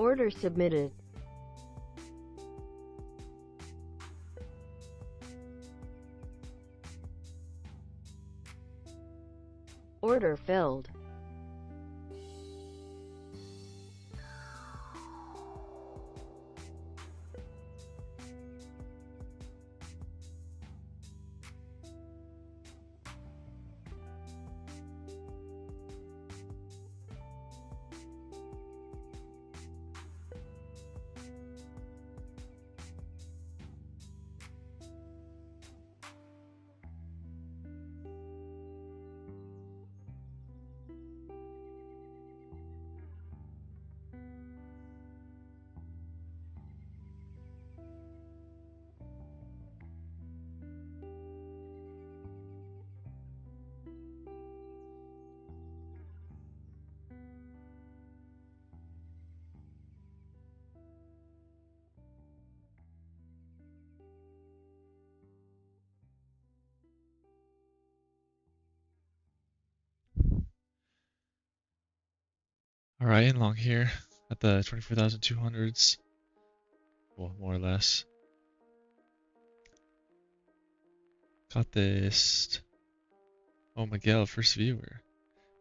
Order submitted. Order filled. All right, in long here at the 24,200s. Well, more or less. Got this. Oh, Miguel, first viewer.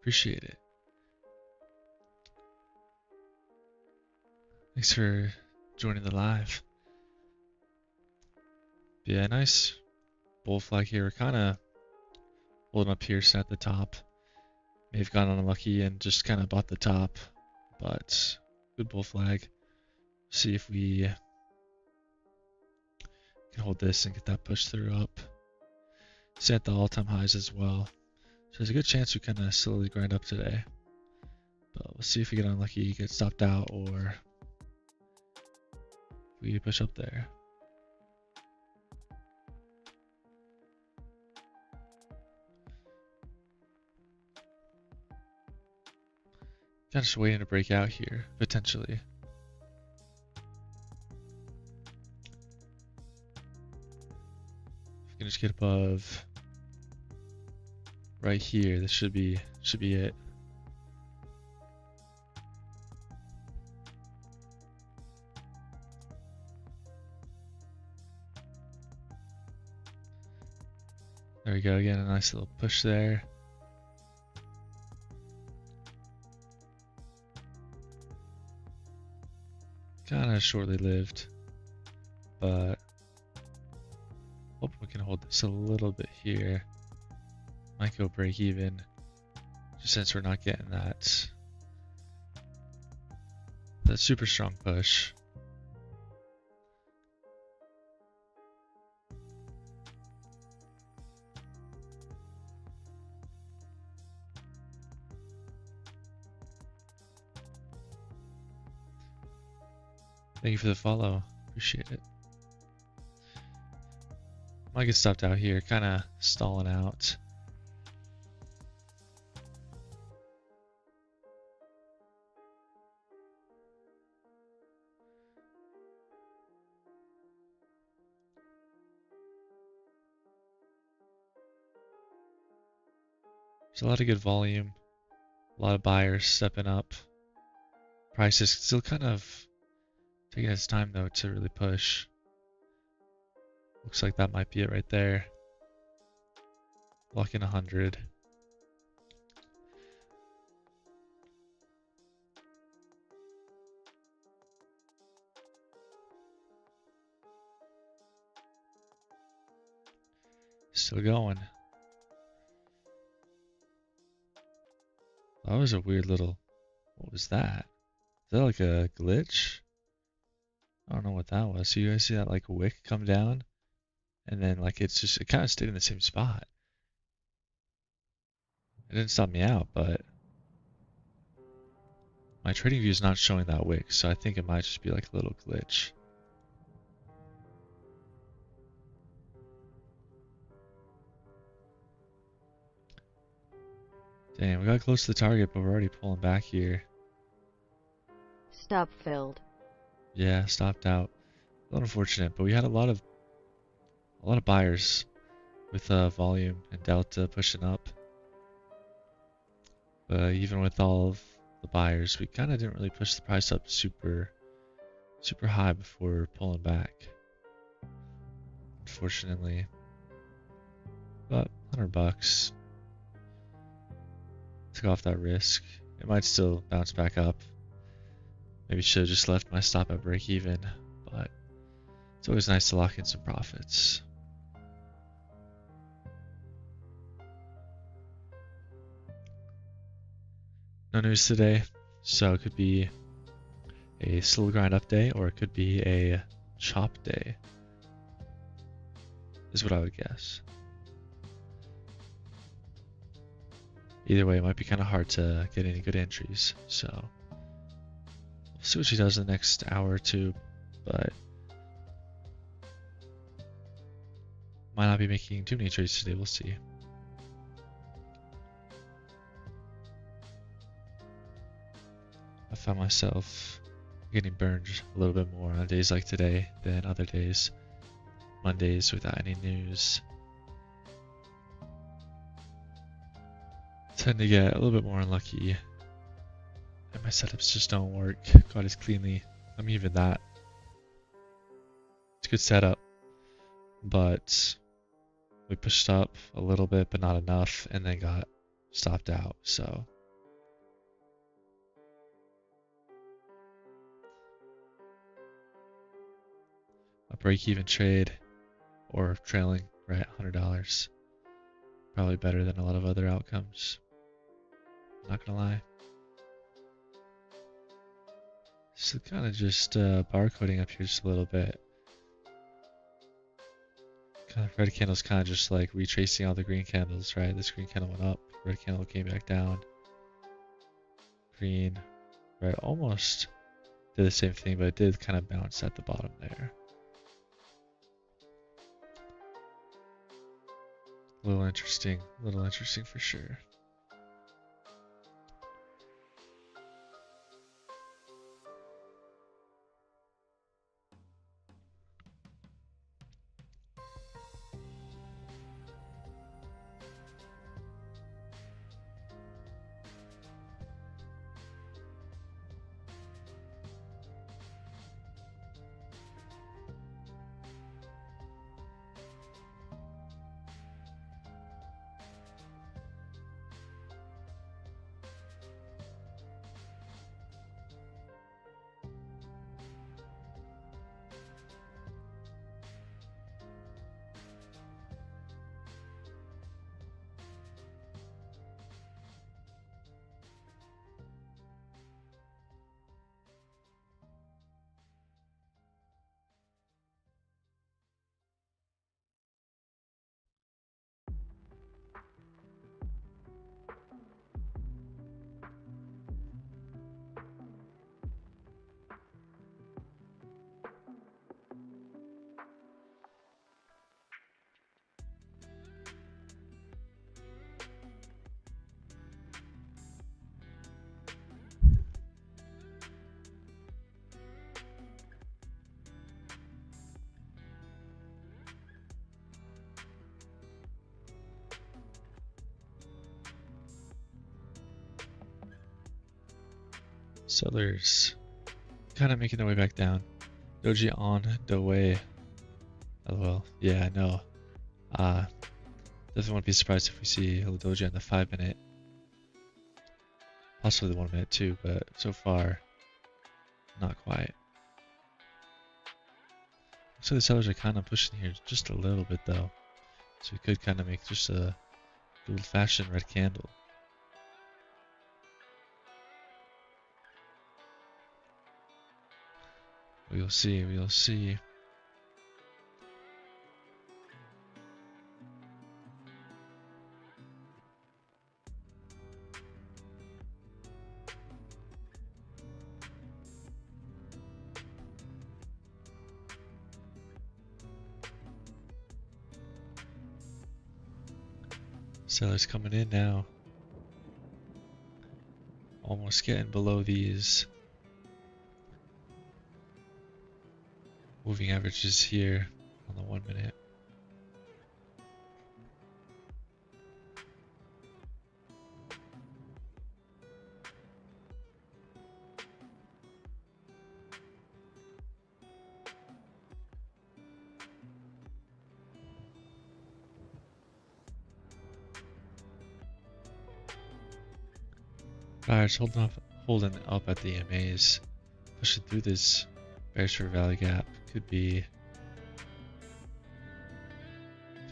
Appreciate it. Thanks for joining the live. Yeah, nice bull flag here. We're kind of holding up here, set at the top. May have gotten unlucky and just kind of bought the top, but good bull flag. See if we can hold this and get that push through up. Set the all-time highs as well. So there's a good chance we kind of slowly grind up today. But we'll see if we get unlucky, get stopped out, or we push up there. Kind of just waiting to break out here, potentially. If we can just get above right here, this should be it. There we go, again, a nice little push there. Kind of shortly lived, but hope we can hold this a little bit here. Might go break even, just since we're not getting that super strong push. Thank you for the follow. Appreciate it. Might get stopped out here, kind of stalling out. There's a lot of good volume, a lot of buyers stepping up. Price is still kind of taking its time though to really push. Looks like that might be it right there. Lock in 100. Still going. That was a weird little, what was that? Is that like a glitch? I don't know what that was. So you guys see that like wick come down? And then like it kind of stayed in the same spot. It didn't stop me out, but my trading view is not showing that wick, so I think it might just be like a little glitch. Damn, we got close to the target, but we're already pulling back here. Stop filled. Yeah, stopped out. A little unfortunate, but we had a lot of buyers with volume and delta pushing up. But even with all of the buyers. We kind of didn't really push the price up super high before pulling back, unfortunately. But $100, took off that risk. It might still bounce back up. Maybe should have just left my stop at break even, but it's always nice to lock in some profits. No news today, so it could be a slow grind up day or it could be a chop day, is what I would guess. Either way, it might be kind of hard to get any good entries, so we'll see what she does in the next hour or two, but might not be making too many trades today, we'll see. I found myself getting burned a little bit more on days like today than other days. Mondays without any news tend to get a little bit more unlucky, and my setups just don't work quite as cleanly. I mean, even that, it's a good setup, but we pushed up a little bit but not enough and then got stopped out. So a break-even trade or trailing right $100, probably better than a lot of other outcomes, not gonna lie. So kind of just barcoding up here just a little bit. Kind of red candle's kind of just like retracing all the green candles, right? This green candle went up, red candle came back down. Green, right? Almost did the same thing, but it did kind of bounce at the bottom there. A little interesting for sure. Sellers kind of making their way back down. Doji on the way. LOL. Yeah, I know. Definitely won't be surprised if we see a little doji on the 5-minute. Possibly the 1-minute too, but so far, not quite. So the sellers are kind of pushing here just a little bit though. So we could kind of make just a good old-fashioned red candle. We'll see, we'll see. Sellers coming in now. Almost getting below these moving averages here on the 1-minute. Buyers holding up at the EMAs, pushing through this bearish valley gap. Could be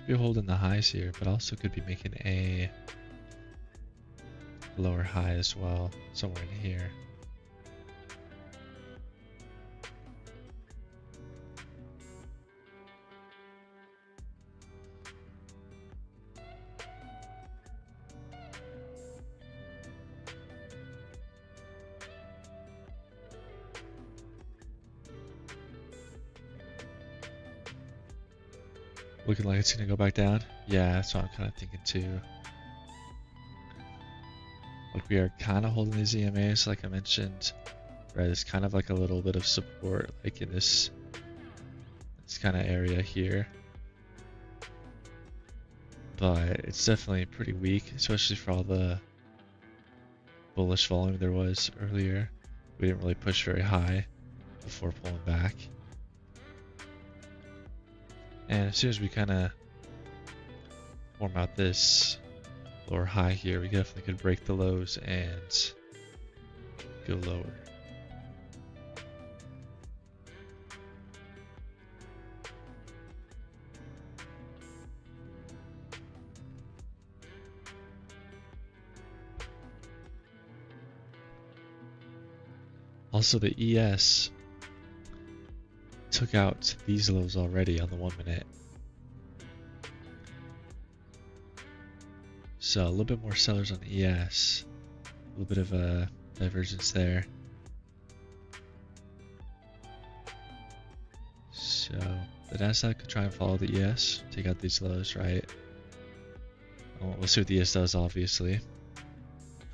holding the highs here, but also could be making a lower high as well, somewhere in here. Looking like it's gonna go back down. Yeah, that's what I'm kind of thinking too. Like we are kind of holding these EMAs, like I mentioned. Right, it's kind of like a little bit of support, like in this kind of area here. But it's definitely pretty weak, especially for all the bullish volume there was earlier. We didn't really push very high before pulling back. And as soon as we kind of form out this lower high here, we definitely could break the lows and go lower. Also, the ES took out these lows already on the 1 minute. So a little bit more sellers on the ES. A little bit of a divergence there. So the NASDAQ could try and follow the ES, take out these lows, right? We'll see what the ES does, obviously,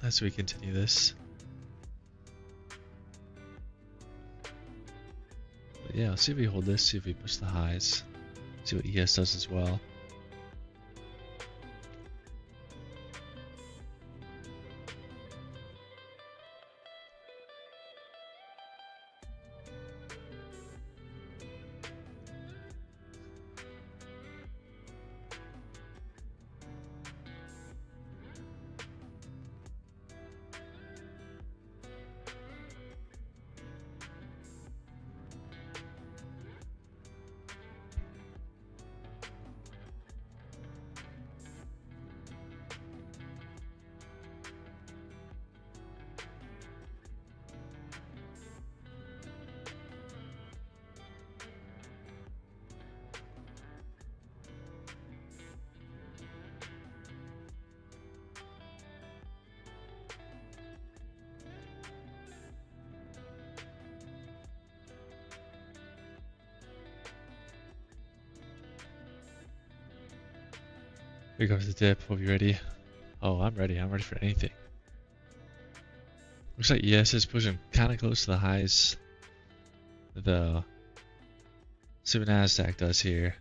as we continue this. But yeah, let's see if we hold this, see if we push the highs, see what ES does as well. Here comes the dip. Hope you're ready. Oh, I'm ready. I'm ready for anything. Looks like ES is pushing kind of close to the highs. The see what NASDAQ does here.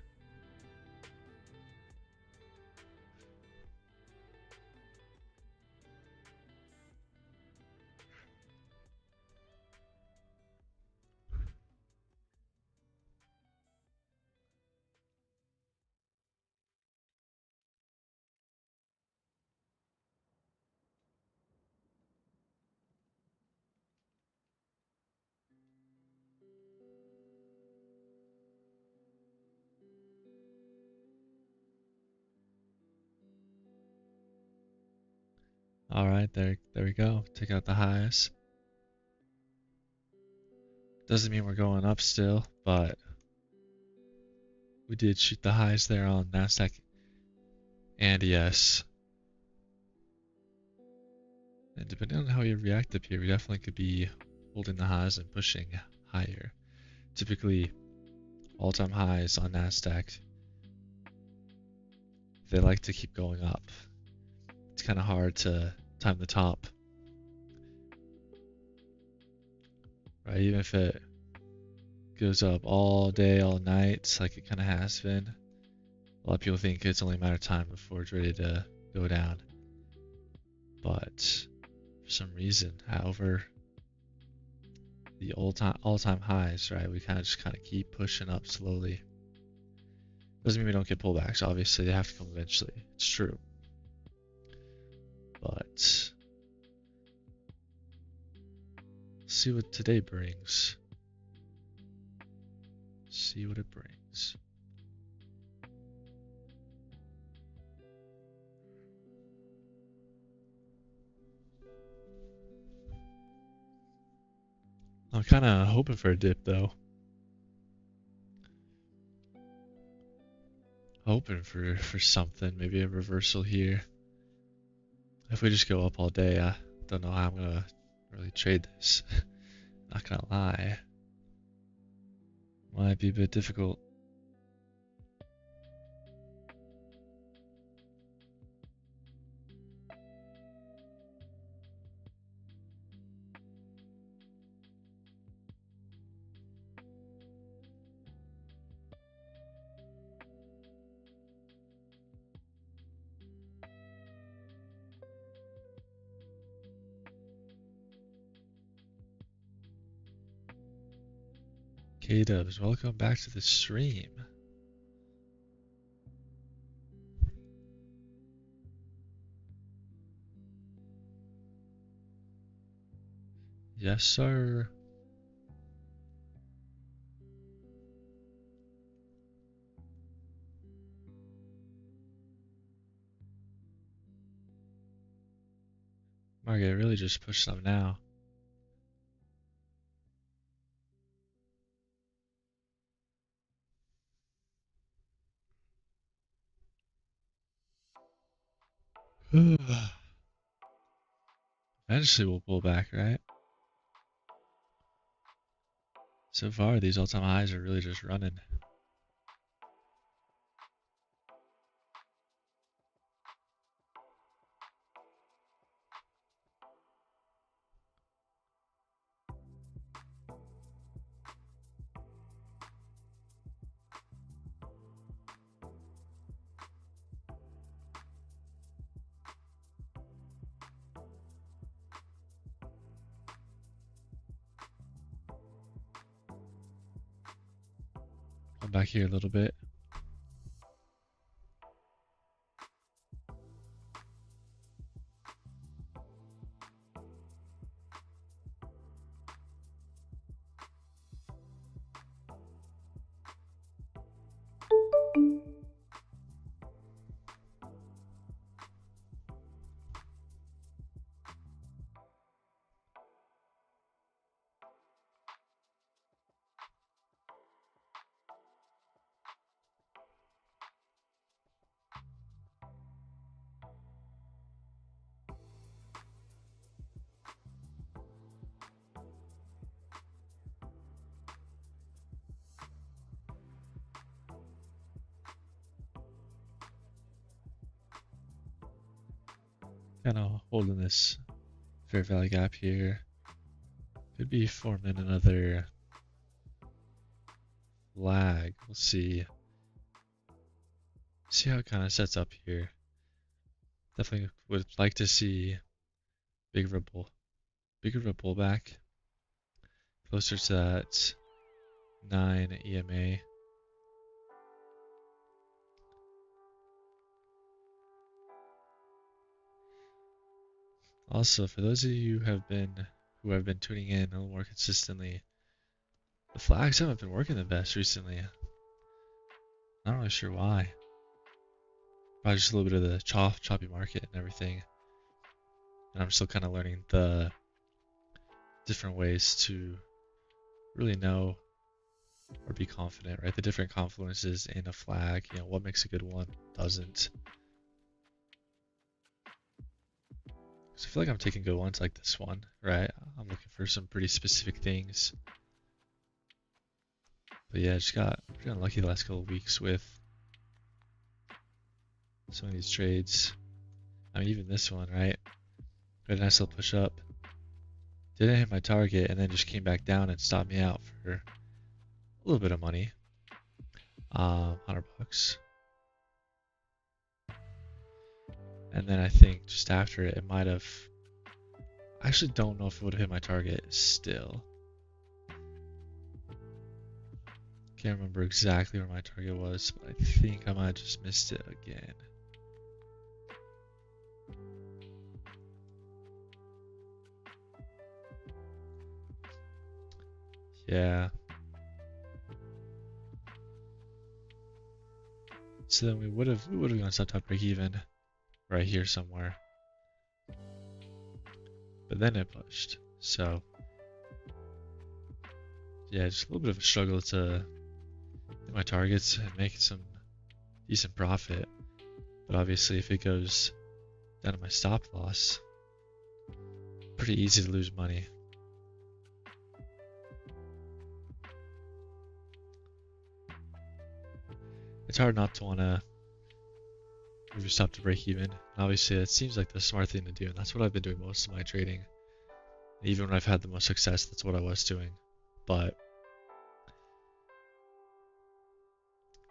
All right, there we go. Take out the highs. Doesn't mean we're going up still, but we did shoot the highs there on NASDAQ and ES. And depending on how you react up here, we definitely could be holding the highs and pushing higher. Typically, all-time highs on NASDAQ, they like to keep going up. It's kind of hard to time the top. Right, even if it goes up all day, all night, like it kind of has been. A lot of people think it's only a matter of time before it's ready to go down. But for some reason, over the all-time highs, right, we kind of keep pushing up slowly. Doesn't mean we don't get pullbacks. Obviously, they have to come eventually. It's true. But see what today brings. See what it brings. I'm kind of hoping for a dip though. Hoping for something, maybe a reversal here. If we just go up all day, I don't know how I'm gonna really trade this. Not gonna lie. Might be a bit difficult. K-Dubs, welcome back to the stream. Yes, sir. Margaret really just pushed some now. Eventually we'll pull back, right? So far, these all-time highs are really just running. Come back here a little bit. Kind of holding this fair value gap here. Could be forming another flag. We'll see. See how it kind of sets up here. Definitely would like to see bigger of a pullback. Closer to that 9 EMA. Also, for those of you who have been tuning in a little more consistently, the flags haven't been working the best recently. Not really sure why. Probably just a little bit of the choppy market and everything. And I'm still kind of learning the different ways to really know or be confident, right? The different confluences in a flag, you know, what makes a good one, doesn't. So I feel like I'm taking good ones like this one, right? I'm looking for some pretty specific things. But yeah, just got pretty unlucky the last couple of weeks with some of these trades. I mean, even this one, right? Got a nice little push up. Didn't hit my target and then just came back down and stopped me out for a little bit of money. $100. And then I think just after it, it might have. I actually don't know if it would have hit my target still. Can't remember exactly where my target was, but I think I might have just missed it again. Yeah. So then we would have gone stop top break even right here somewhere. But then it pushed. So yeah, just a little bit of a struggle to hit my targets and make some decent profit. But obviously if it goes down to my stop loss, pretty easy to lose money. It's hard not to want to move your stop to break even. And obviously that seems like the smart thing to do, and that's what I've been doing most of my trading. And even when I've had the most success, that's what I was doing. But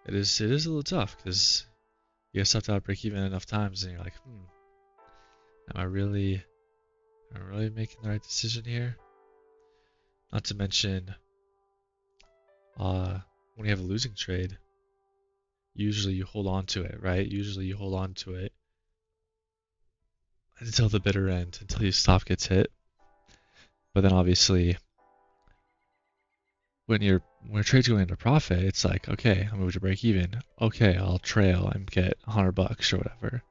it is a little tough because you get stopped out break even enough times and you're like, am I really making the right decision here? Not to mention, when you have a losing trade, usually you hold on to it, right? Usually you hold on to it until the bitter end, until your stop gets hit. But then obviously, when trade's going into profit, it's like, okay, I'm moving to break even. Okay, I'll trail and get $100 or whatever,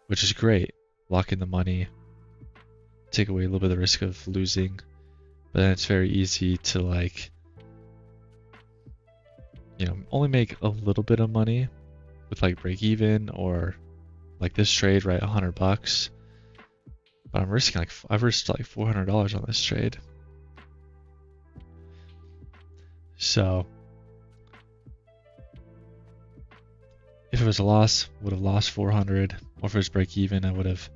which is great. Lock in the money, take away a little bit of the risk of losing. But then it's very easy to like, only make a little bit of money with like break even or like this trade, right? $100. But I've risked like $400 on this trade. So if it was a loss, would have lost 400. Or if it was break even, I would have.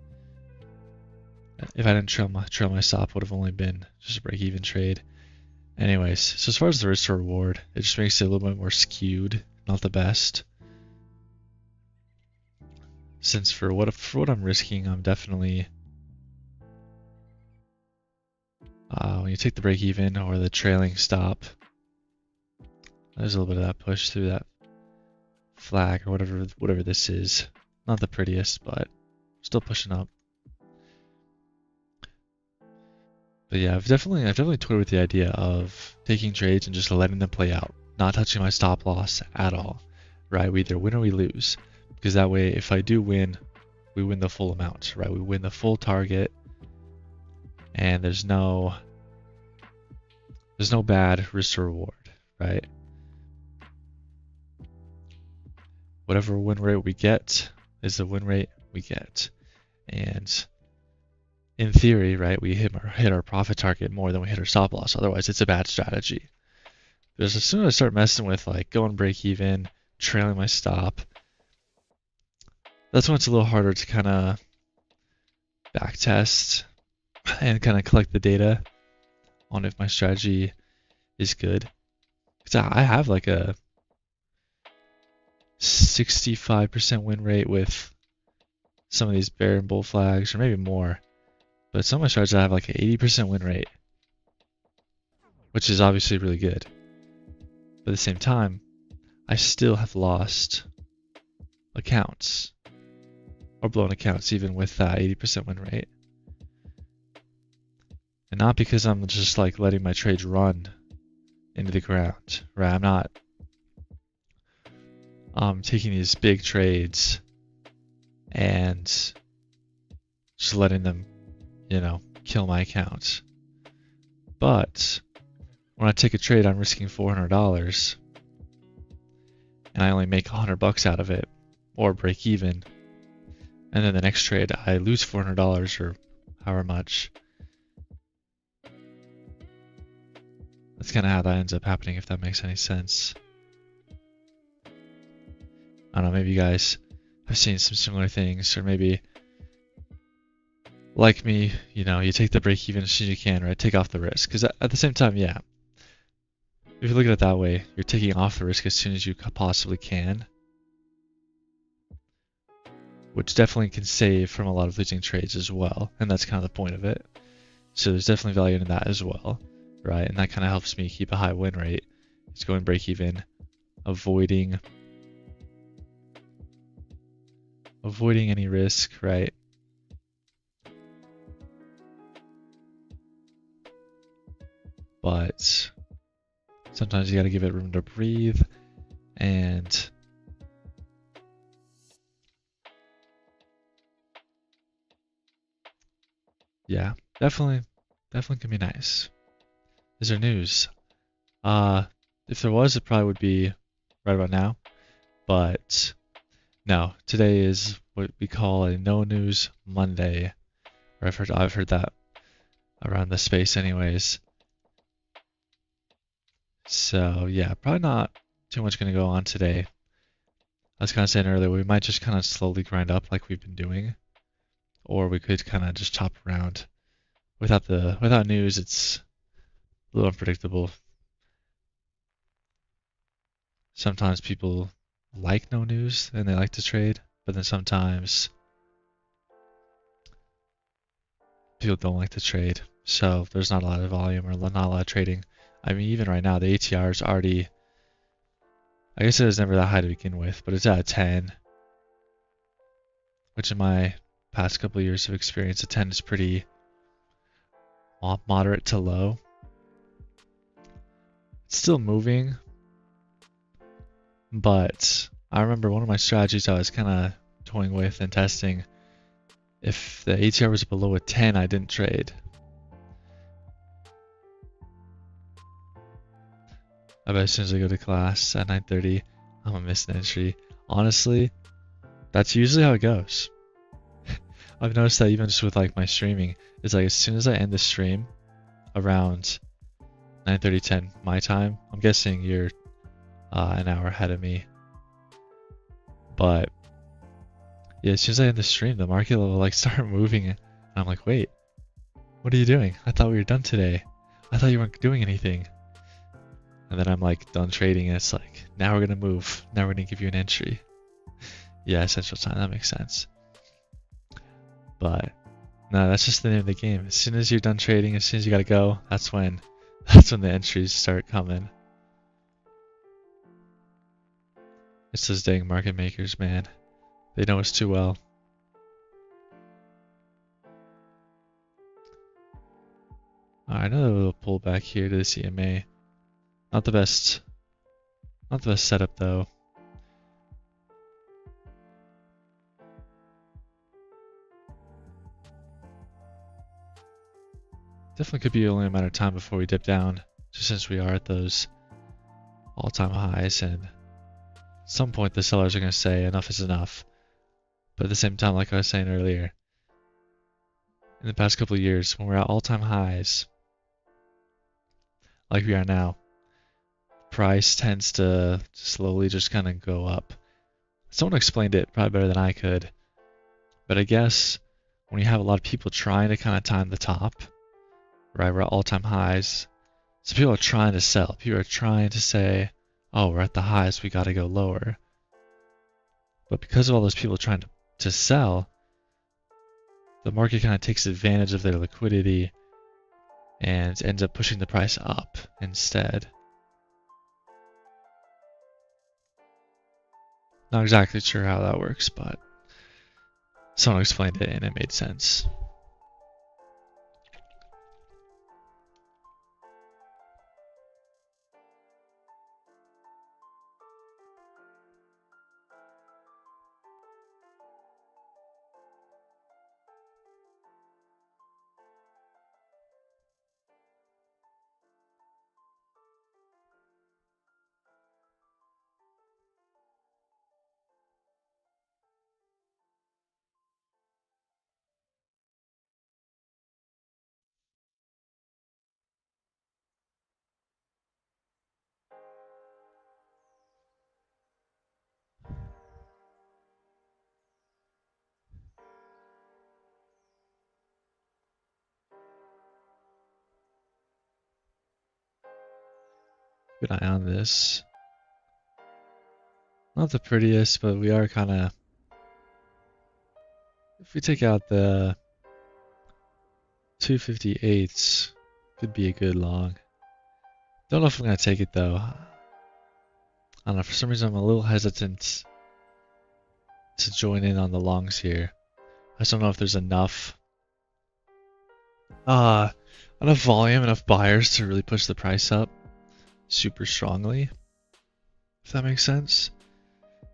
If I didn't trail my stop, would have only been just a break even trade. Anyways, so as far as the risk to reward, it just makes it a little bit more skewed, not the best. Since for what I'm risking, I'm definitely when you take the break even or the trailing stop, there's a little bit of that push through that flag or whatever this is. Not the prettiest, but still pushing up. But yeah, I've definitely toyed with the idea of taking trades and just letting them play out, not touching my stop loss at all. Right? We either win or we lose. Because that way, if I do win, we win the full amount, right? We win the full target, and there's no bad risk to reward, right? Whatever win rate we get is the win rate we get, and in theory, right, we hit our profit target more than we hit our stop loss. Otherwise, it's a bad strategy. Because as soon as I start messing with like going break even, trailing my stop, that's when it's a little harder to kind of back test and kind of collect the data on if my strategy is good. Because I have like a 65% win rate with some of these bear and bull flags, or maybe more. But some of my strategies I have like an 80% win rate, which is obviously really good. But at the same time, I still have lost accounts or blown accounts even with that 80% win rate. And not because I'm just like letting my trades run into the ground, right? I'm not taking these big trades and just letting them, kill my account. But when I take a trade, I'm risking $400 and I only make $100 out of it or break even. And then the next trade, I lose $400 or however much. That's kind of how that ends up happening, if that makes any sense. I don't know, maybe you guys have seen some similar things, or maybe like me, you take the break even as soon as you can, right? Take off the risk. Because at the same time, yeah, if you look at it that way, you're taking off the risk as soon as you possibly can, which definitely can save from a lot of losing trades as well. And that's kind of the point of it. So there's definitely value in that as well, right? And that kind of helps me keep a high win rate. It's going break even, avoiding any risk, right? but sometimes you gotta give it room to breathe. And yeah, definitely can be nice. Is there news? If there was, it probably would be right about now. But no, today is what we call a no news Monday. Or I've heard that around the space anyways. So yeah, probably not too much gonna go on today. I was kind of saying earlier, we might just kind of slowly grind up like we've been doing, or we could kind of just chop around. Without news, it's a little unpredictable. Sometimes people like no news and they like to trade, but then sometimes people don't like to trade. So there's not a lot of volume or not a lot of trading. I mean, even right now, the ATR is already, I guess it was never that high to begin with, but it's at 10, which in my past couple of years of experience, a 10 is pretty moderate to low. It's still moving, but I remember one of my strategies I was kind of toying with and testing. If the ATR was below a 10, I didn't trade. I bet as soon as I go to class at 9:30, I'm gonna miss an entry. Honestly, that's usually how it goes. I've noticed that even just with like my streaming, it's like as soon as I end the stream around 9:30, 10 my time, I'm guessing you're an hour ahead of me. But yeah, as soon as I end the stream, the market will like start moving, and I'm like, wait, what are you doing? I thought we were done today. I thought you weren't doing anything. And then I'm like done trading, and it's like, now we're gonna move. Now we're gonna give you an entry. Yeah, Central Time, that makes sense. But no, that's just the name of the game. As soon as you're done trading, as soon as you gotta go, that's when the entries start coming. It's those dang market makers, man. They know us too well. Alright, another little pullback here to the CMA. Not the best setup though. Definitely could be only a matter of time before we dip down, just since we are at those all-time highs, and at some point the sellers are going to say enough is enough. But at the same time, like I was saying earlier, in the past couple of years, when we're at all-time highs, like we are now, price tends to slowly just kind of go up. Someone explained it probably better than I could, but I guess when you have a lot of people trying to kind of time the top, right, we're at all-time highs, so people are trying to sell. People are trying to say, oh, we're at the highs, we got to go lower. But because of all those people trying to sell, the market kind of takes advantage of their liquidity and ends up pushing the price up instead. Not exactly sure how that works, but someone explained it and it made sense. Keep an eye on this. Not the prettiest, but we are kind of, if we take out the 258s, could be a good long. Don't know if I'm going to take it though. I don't know, for some reason I'm a little hesitant to join in on the longs here. I just don't know if there's enough. I enough volume, enough buyers to really push the price up super strongly, if that makes sense.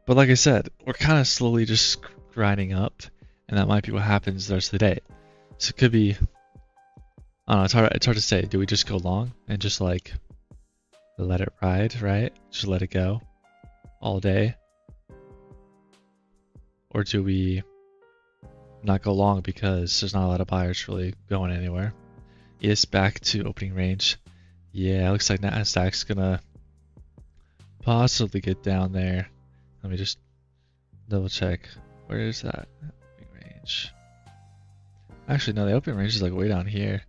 But like I said, we're kind of slowly just grinding up, and that might be what happens the rest of the day. So it could be, I don't know, it's hard to say. Do we just go long and just like let it ride, right? Just let it go all day? Or do we not go long because there's not a lot of buyers really going anywhere? Yes, back to opening range. Yeah, looks like Nasdaq's gonna possibly get down there. Let me just double check. Where is that opening range? Actually, no, the opening range is like way down here.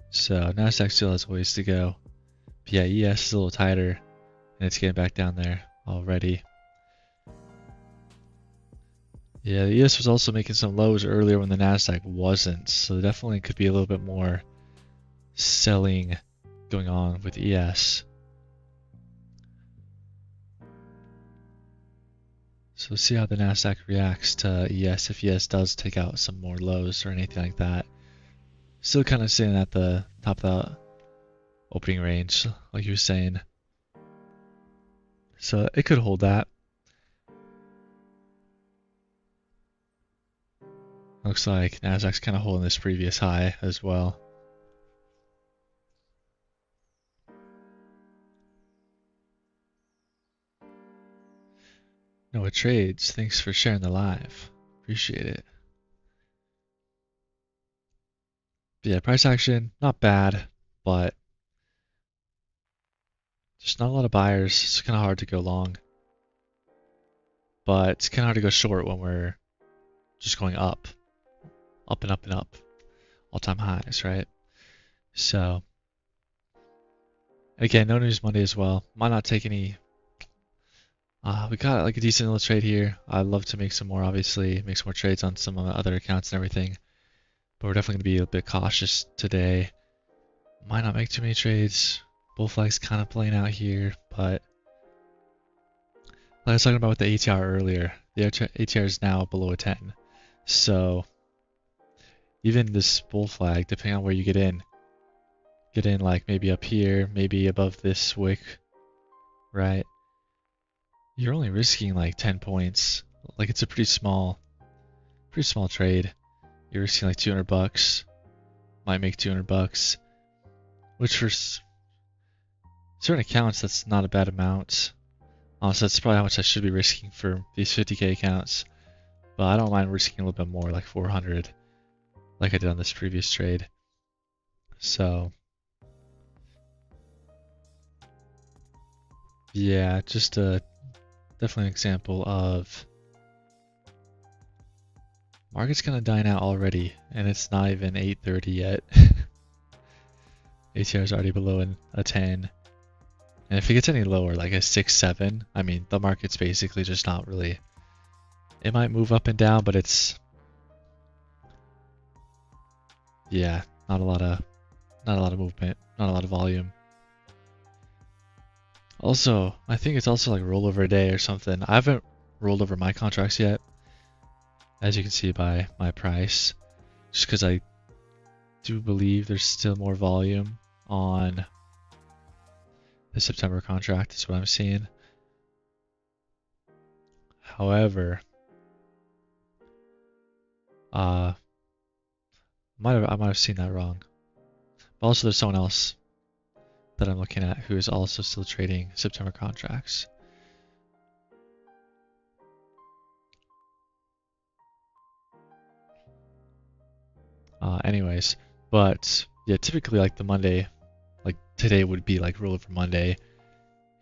So Nasdaq still has a ways to go. But yeah, ES is a little tighter, and it's getting back down there already. Yeah, the ES was also making some lows earlier when the Nasdaq wasn't, so definitely could be a little bit more selling going on with ES. So let's see how the Nasdaq reacts to ES if ES does take out some more lows or anything like that. Still kind of sitting at the top of the opening range, like you were saying. So it could hold that. Looks like Nasdaq's kind of holding this previous high as well. Noah Trades, thanks for sharing the live. Appreciate it. But yeah, price action, not bad, but just not a lot of buyers. It's kind of hard to go long. But it's kind of hard to go short when we're just going up. Up and up and up. All-time highs, right? So, again, no news Monday as well. Might not take any. We got like a decent little trade here. I'd love to make some more, obviously. Make some more trades on some other accounts and everything. But we're definitely going to be a bit cautious today. Might not make too many trades. Bull flag's kind of playing out here, but like I was talking about with the ATR earlier, the ATR is now below a 10. So even this bull flag, depending on where you get in like maybe up here, maybe above this wick, right? You're only risking like 10 points. Like it's a pretty small trade. You're risking like 200 bucks. Might make 200 bucks, which for certain accounts that's not a bad amount. Honestly, that's probably how much I should be risking for these 50k accounts. But I don't mind risking a little bit more, like 400, like I did on this previous trade. So yeah, just definitely an example of market's kind of dying out already, and it's not even 8:30 yet. ATR is already below a 10. And if it gets any lower, like a 6, 7, I mean, the market's basically just not really. It might move up and down, but it's, yeah, not a lot of movement, not a lot of volume. Also, I think it's also like rollover day or something. I haven't rolled over my contracts yet, as you can see by my price, just because I do believe there's still more volume on the September contract is what I'm seeing. However, I might have seen that wrong. But also there's someone else that I'm looking at who is also still trading September contracts. Anyways, but yeah, typically like the Monday, like today would be like rollover Monday,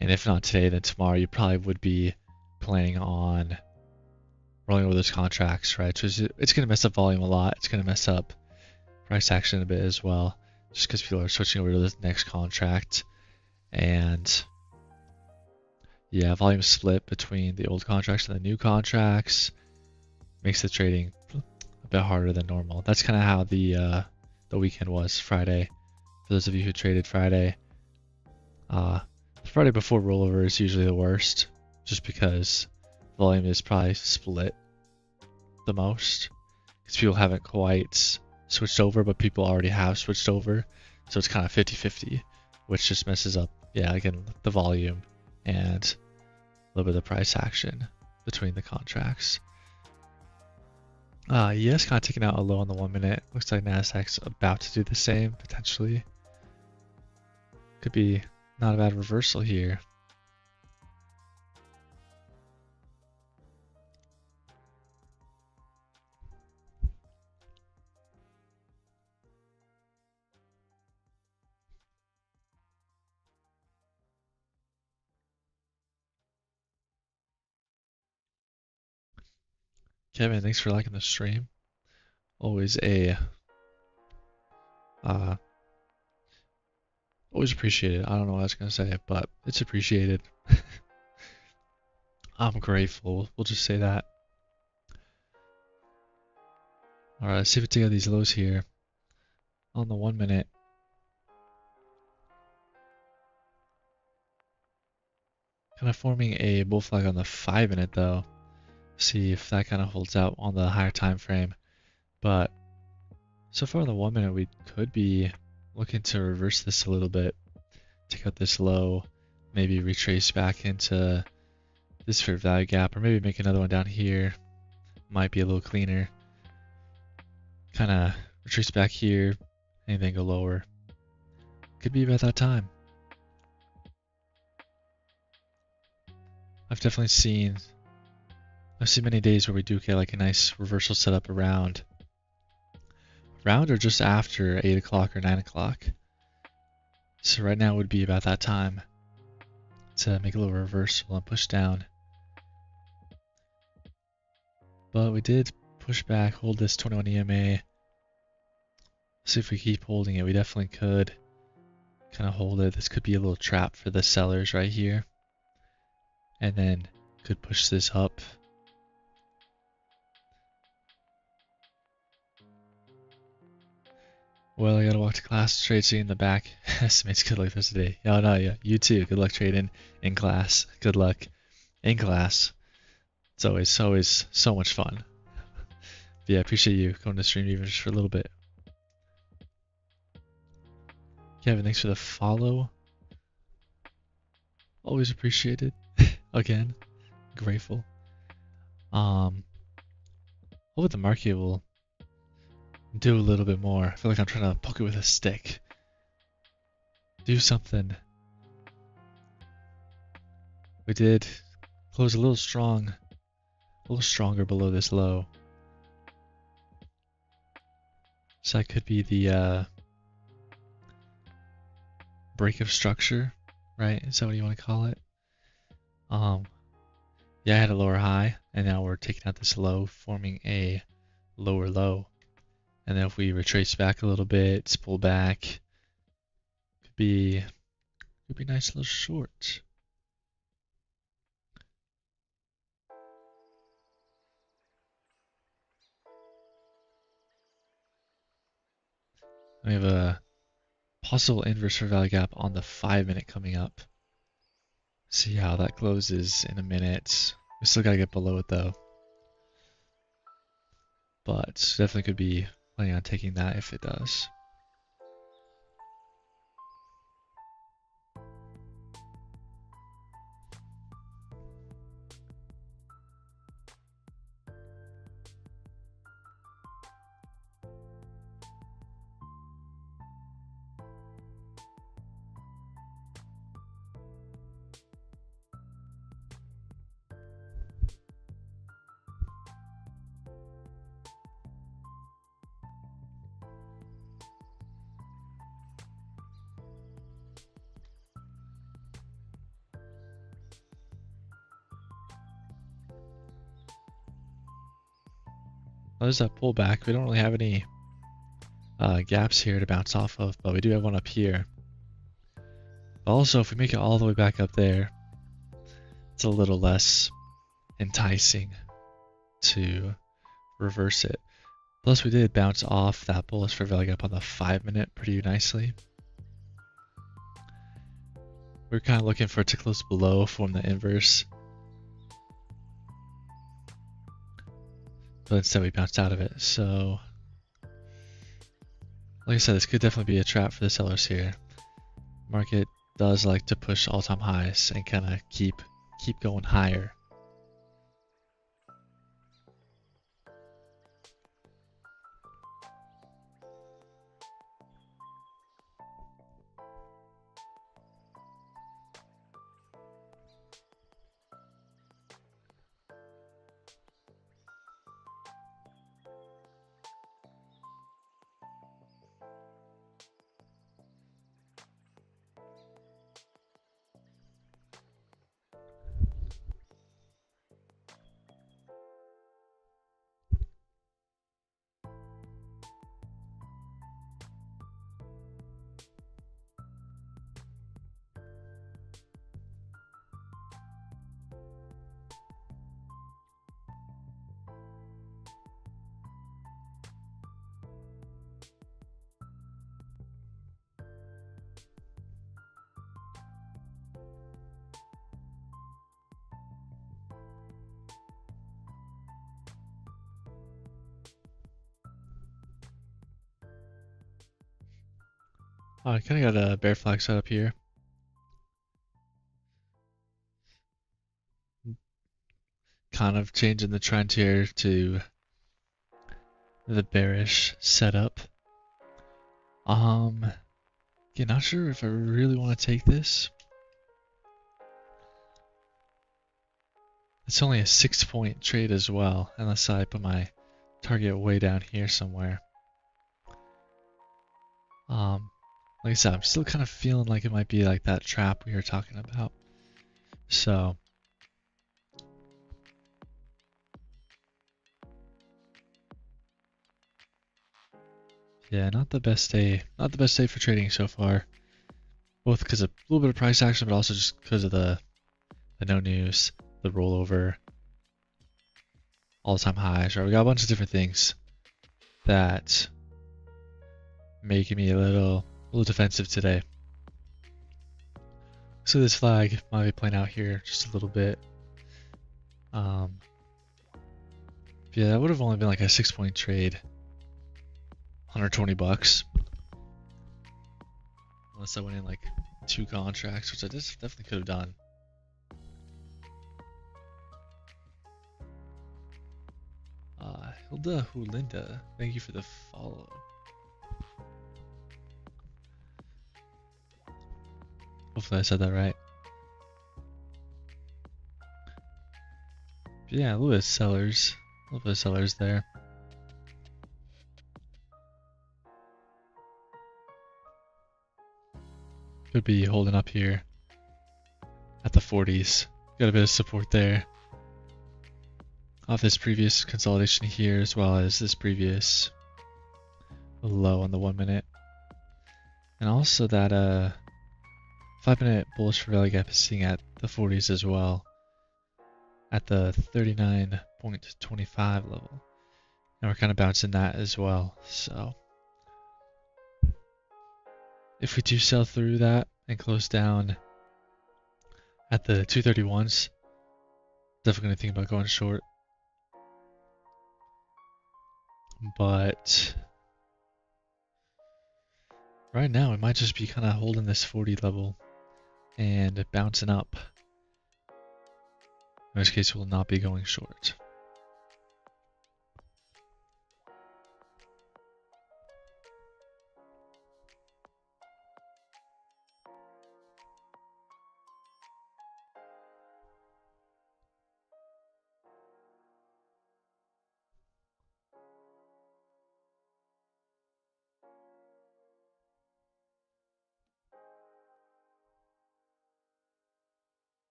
and if not today, then tomorrow you probably would be planning on rolling over those contracts, right? So it's going to mess up volume a lot. It's going to mess up price action a bit as well, just because people are switching over to this next contract. And yeah, volume split between the old contracts and the new contracts makes the trading a bit harder than normal. That's kind of how the weekend was Friday. For those of you who traded Friday, Friday before rollover is usually the worst, just because volume is probably split the most, because people haven't quite switched over, but people already have switched over. So it's kind of 50-50, which just messes up, yeah, again, the volume and a little bit of the price action between the contracts. Yes, kind of taking out a low on the 1 minute. Looks like Nasdaq's about to do the same, potentially. Could be not a bad reversal here. Kevin, thanks for liking the stream. Always always appreciated. I don't know what I was gonna say, but it's appreciated. I'm grateful. We'll just say that. All right, let's see if we take out these lows here on the 1 minute. Kind of forming a bull flag on the 5 minute though. See if that kind of holds out on the higher time frame. But so far on the 1 minute, we could be looking to reverse this a little bit. Take out this low, maybe retrace back into this fair value gap, or maybe make another one down here. Might be a little cleaner. Kind of retrace back here, and then go lower. Could be about that time. I've seen many days where we do get like a nice reversal setup around or just after 8 o'clock or 9 o'clock. So right now would be about that time to make a little reversal and push down. But we did push back, hold this 21 EMA. See if we keep holding it. We definitely could kind of hold it. This could be a little trap for the sellers right here. And then could push this up. Well, I gotta walk to class, trade seeing in the back. Estimates good luck this day. Oh no, yeah, you too. Good luck trading in class. Good luck in class. It's always so much fun. But yeah, I appreciate you going to stream even just for a little bit. Kevin, thanks for the follow. Always appreciated. Again, grateful. Hopefully the market will do a little bit more. I feel like I'm trying to poke it with a stick. Do something. We did close a little stronger below this low. So that could be the break of structure, right? Is that what you want to call it? Yeah, I had a lower high, and now we're taking out this low, forming a lower low. And then if we retrace back a little bit, pull back, could be a nice little short. We have a possible inverse for value gap on the 5 minute coming up. See how that closes in a minute. We still gotta get below it though. But definitely could be planning on taking that if it does. There's that pullback. We don't really have any gaps here to bounce off of, but we do have one up here. Also, if we make it all the way back up there, it's a little less enticing to reverse it. Plus, we did bounce off that bullish for value gap on the 5 minute pretty nicely. We're kind of looking for it to close below, form the inverse. but instead we bounced out of it. So, like I said, this could definitely be a trap for the sellers here. Market does like to push all-time highs and kind of keep going higher. I kind of got a bear flag set up here. Kind of changing the trend here to the bearish setup. Yeah, not sure if I really want to take this. It's only a 6-point trade as well, unless I put my target way down here somewhere. Like I said, I'm still kind of feeling like it might be like that trap we were talking about. So, yeah, not the best day for trading so far. Both because of a little bit of price action, but also just because of the no news, the rollover, all-time highs. Right, we got a bunch of different things that making me a little defensive today. So this flag might be playing out here just a little bit. Yeah, that would have only been like a 6-point trade, $120, unless I went in like 2 contracts, which I just definitely could have done. Hilda Hulinda, thank you for the follow. Hopefully I said that right. But yeah, a little bit of sellers there. Could be holding up here at the 40s. Got a bit of support there. Off this previous consolidation here, as well as this previous low on the 1 minute. And also that 5-minute bullish rally gap is sitting at the 40s as well, at the 39.25 level. And we're kind of bouncing that as well. So if we do sell through that and close down at the 231s, definitely going to think about going short. But right now, it might just be kind of holding this 40 level and bouncing up. In which case, we'll not be going short.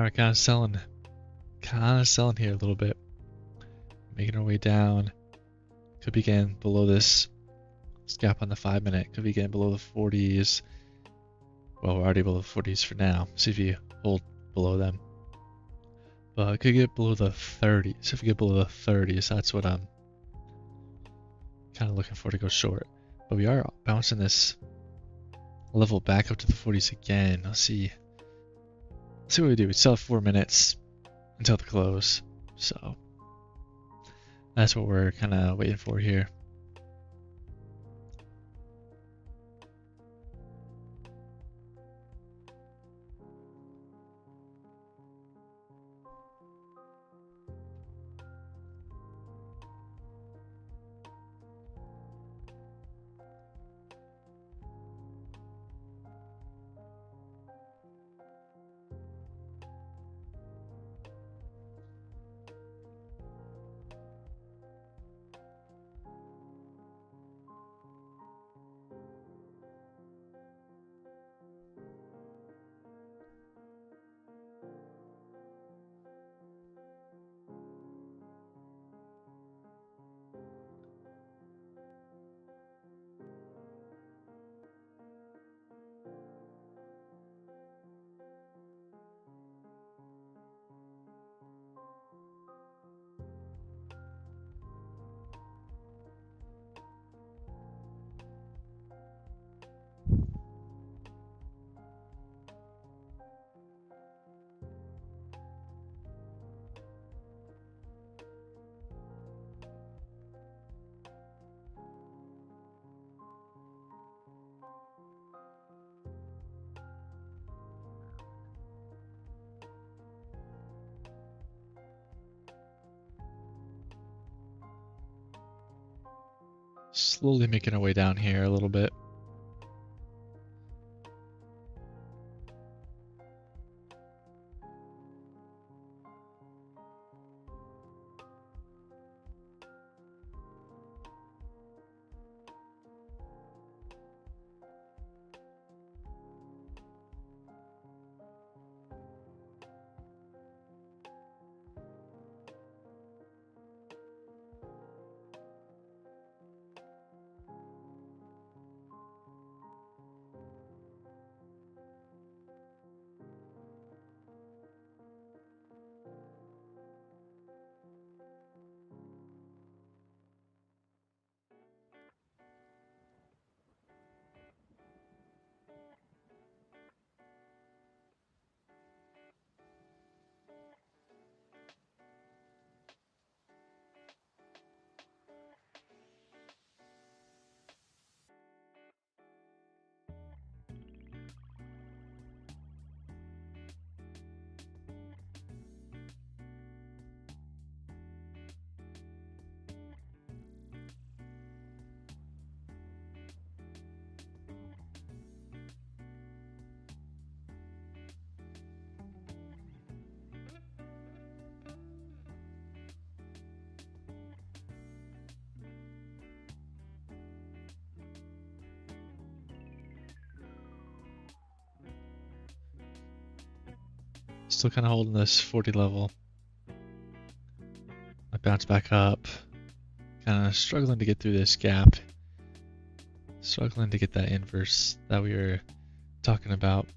Alright, kind of selling here a little bit. Making our way down. Could be getting below this gap on the 5 minute. Could be getting below the 40s. Well, we're already below the 40s for now. See if you hold below them. But it could get below the 30s. If we get below the 30s, that's what I'm kind of looking for to go short. But we are bouncing this level back up to the 40s again. Let's see what we do. We still have 4 minutes until the close. So that's what we're kind of waiting for here. Slowly making our way down here a little bit. Still kind of holding this 40 level. I bounce back up. Kind of struggling to get through this gap. Struggling to get that inverse that we were talking about.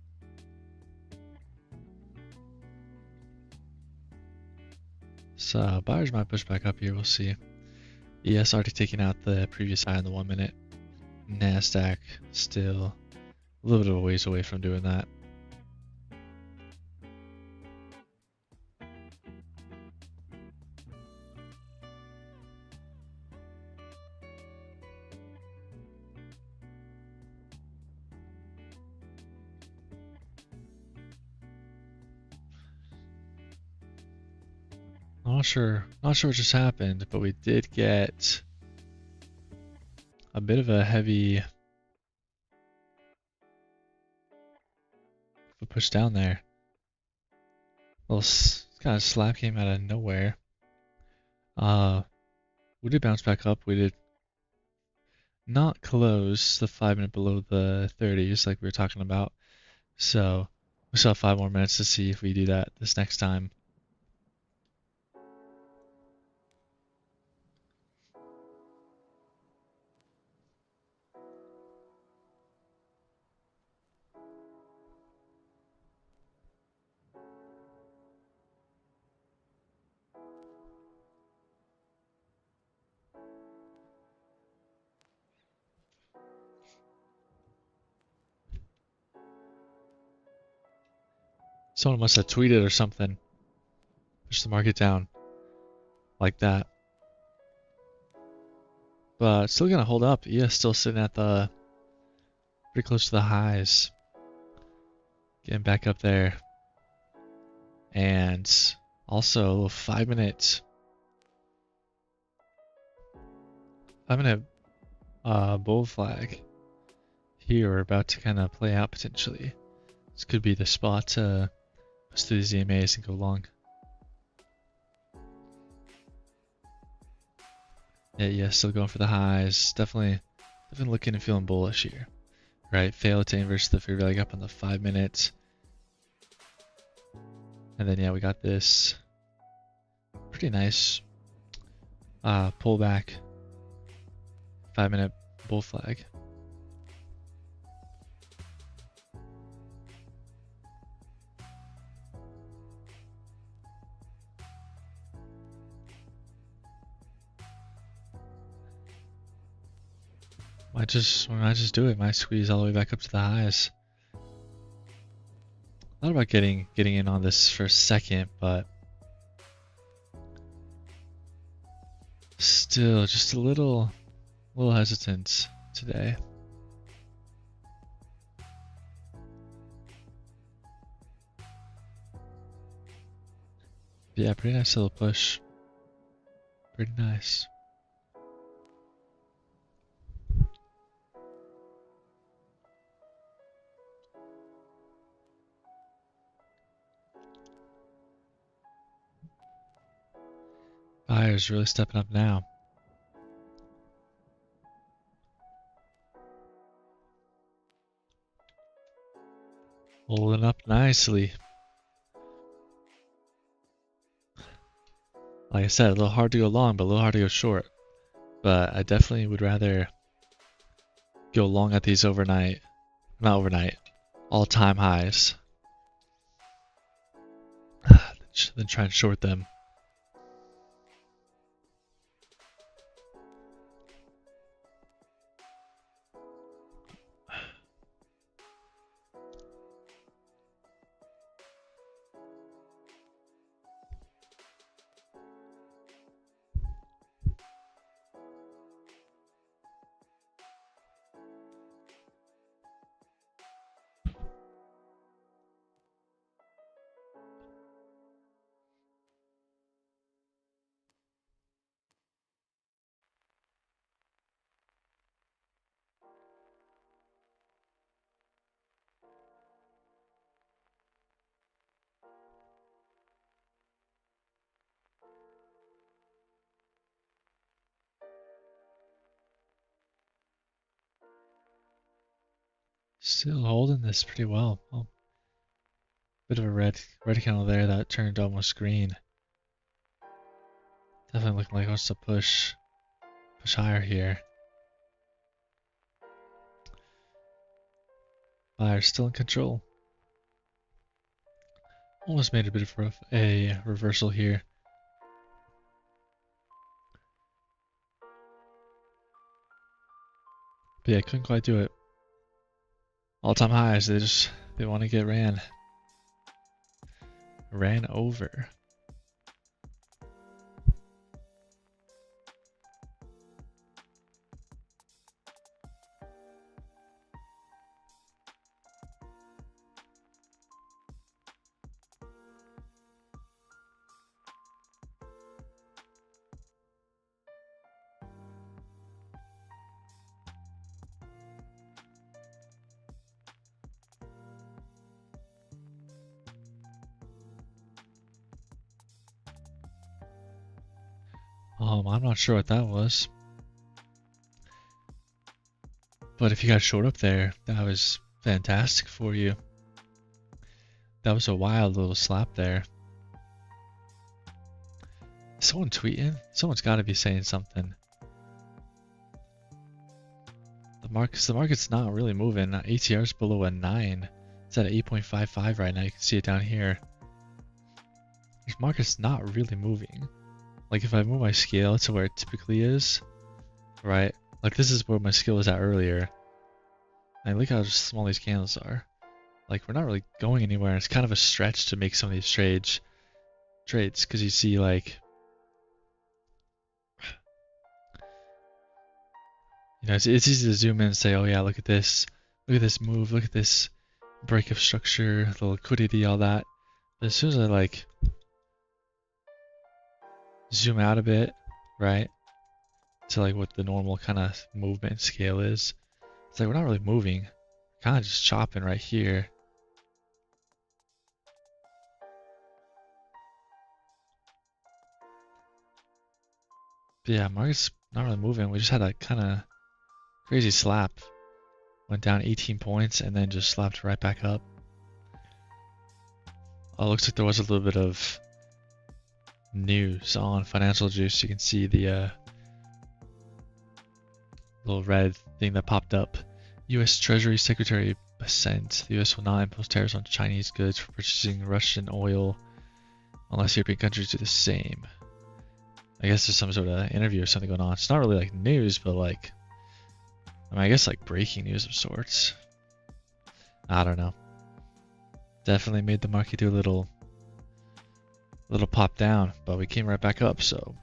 So buyers might push back up here. We'll see. ES already taking out the previous high in the 1 minute. NASDAQ still a little bit of a ways away from doing that. Not sure what just happened, but we did get a bit of a heavy push down there. Little kind of slap came out of nowhere. We did bounce back up. We did not close the 5 minute below the 30s like we were talking about. So We still have 5 more minutes to see if we do that this next time. Someone must have tweeted or something. Push the market down like that. But still gonna hold up. ES still sitting at the pretty close to the highs. Getting back up there. And also a little 5-minute bull flag here about to kind of play out potentially. This could be the spot to push through these EMAs and go long. Yeah, still going for the highs. Definitely looking and feeling bullish here. Right, failed to inverse the fair value up on the 5 minutes. And then yeah, we got this pretty nice pullback 5-minute bull flag. Might just do it. Might squeeze all the way back up to the highs. Thought about getting in on this for a second, but still just a little hesitant today. Yeah, pretty nice little push. Pretty nice. Buyers really stepping up now. Holding up nicely. Like I said, a little hard to go long, but a little hard to go short. But I definitely would rather go long at these all-time highs than try and short them. Still holding this pretty well. Oh, bit of a red candle there that turned almost green. Definitely looking like it wants to push higher here. Buyers still in control. Almost made a bit of a reversal here. But yeah, couldn't quite do it. All-time highs, they want to get ran over. I'm not sure what that was. But if you got short up there, that was fantastic for you. That was a wild little slap there. Is someone tweeting? Someone's got to be saying something. The market's not really moving. ATR's below a 9. It's at 8.55 right now. You can see it down here. This market's not really moving. Like if I move my scale to where it typically is, right? Like this is where my scale was at earlier. And look how small these candles are. Like we're not really going anywhere. It's kind of a stretch to make some of these trades because you see like, you know, it's easy to zoom in and say, oh yeah, look at this move, look at this break of structure, the liquidity, all that. But as soon as I like zoom out a bit, right, to like what the normal kind of movement scale is, it's like we're not really moving, kind of just chopping right here. But yeah, market's not really moving. We just had a kind of crazy slap. Went down 18 points and then just slapped right back up. Oh, looks like there was a little bit of news on Financial Juice. You can see the little red thing that popped up. U.S. Treasury Secretary Bessent. The U.S. will not impose tariffs on Chinese goods for purchasing Russian oil unless European countries do the same. I guess there's some sort of interview or something going on. It's not really like news, but like, I mean, I guess like breaking news of sorts. I don't know. Definitely made the market do a little pop down, but we came right back up, so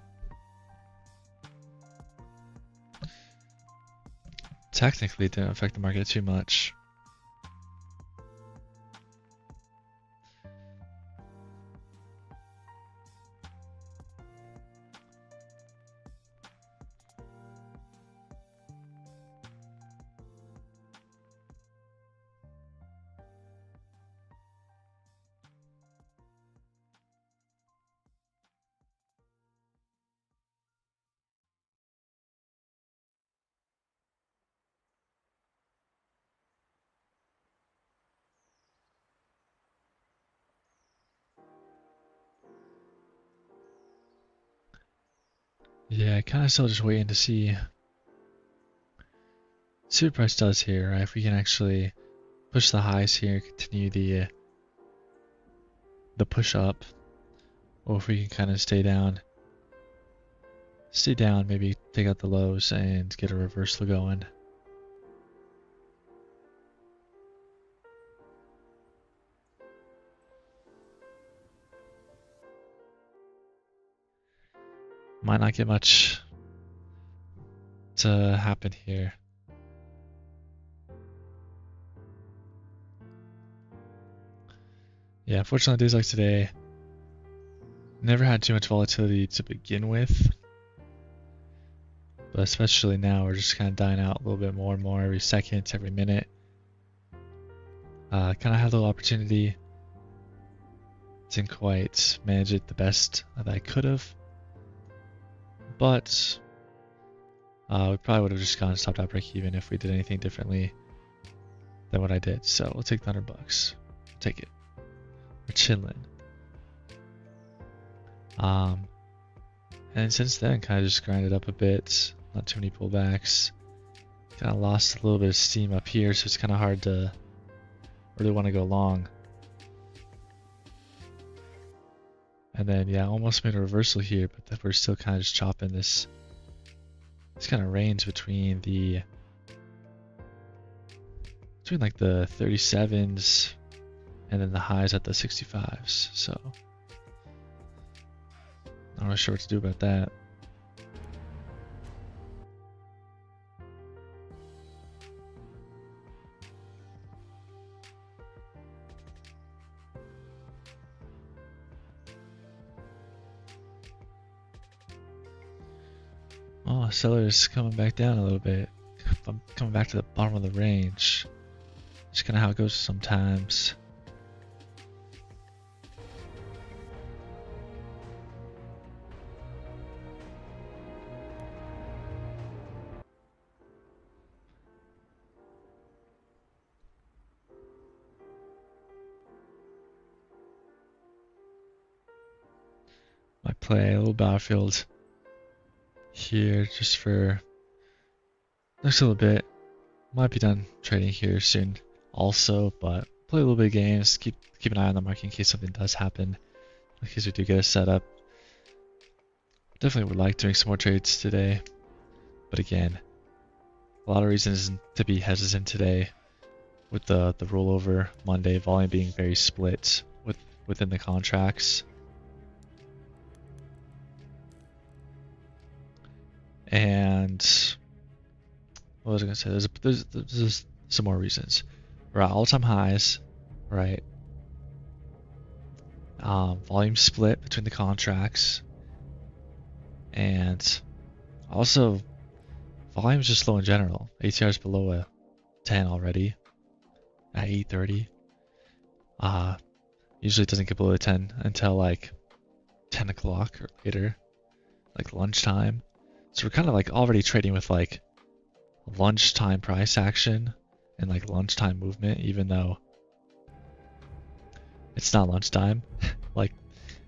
technically it didn't affect the market too much. Yeah, kind of still just waiting to see what price does here, right? If we can actually push the highs here, continue the push up, or if we can kind of stay down, maybe take out the lows and get a reversal going. Might not get much to happen here. Yeah, unfortunately, days like today, never had too much volatility to begin with. But especially now, we're just kind of dying out a little bit more and more every second, every minute. Kind of had a little opportunity. Didn't quite manage it the best that I could have. But we probably would have just gone stopped out break even if we did anything differently than what I did. So we'll take the $100. We'll take it. We're chilling. And since then, kind of just grinded up a bit. Not too many pullbacks. Kind of lost a little bit of steam up here, so it's kind of hard to really want to go long. And then, yeah, almost made a reversal here, but we're still kind of just chopping this. This kind of range between like the 37s and then the highs at the 65s. So I'm not sure what to do about that. Oh, seller's coming back down a little bit. I'm coming back to the bottom of the range. Just kind of how it goes sometimes. play a little Battlefield here just for next little bit. Might be done trading here soon also, but play a little bit of games, keep an eye on the market in case something does happen, in case we do get a setup. Definitely would like doing some more trades today, but again, a lot of reasons to be hesitant today with the rollover Monday volume being very split within the contracts. And what was I gonna say? There's some more reasons. We're at all-time highs, right? Volume split between the contracts, and also volume's just slow in general. ATR is below a 10 already at 8:30. Usually it doesn't get below a 10 until like 10 o'clock or later, like lunchtime. So we're kind of like already trading with like lunchtime price action and like lunchtime movement, even though it's not lunchtime. Like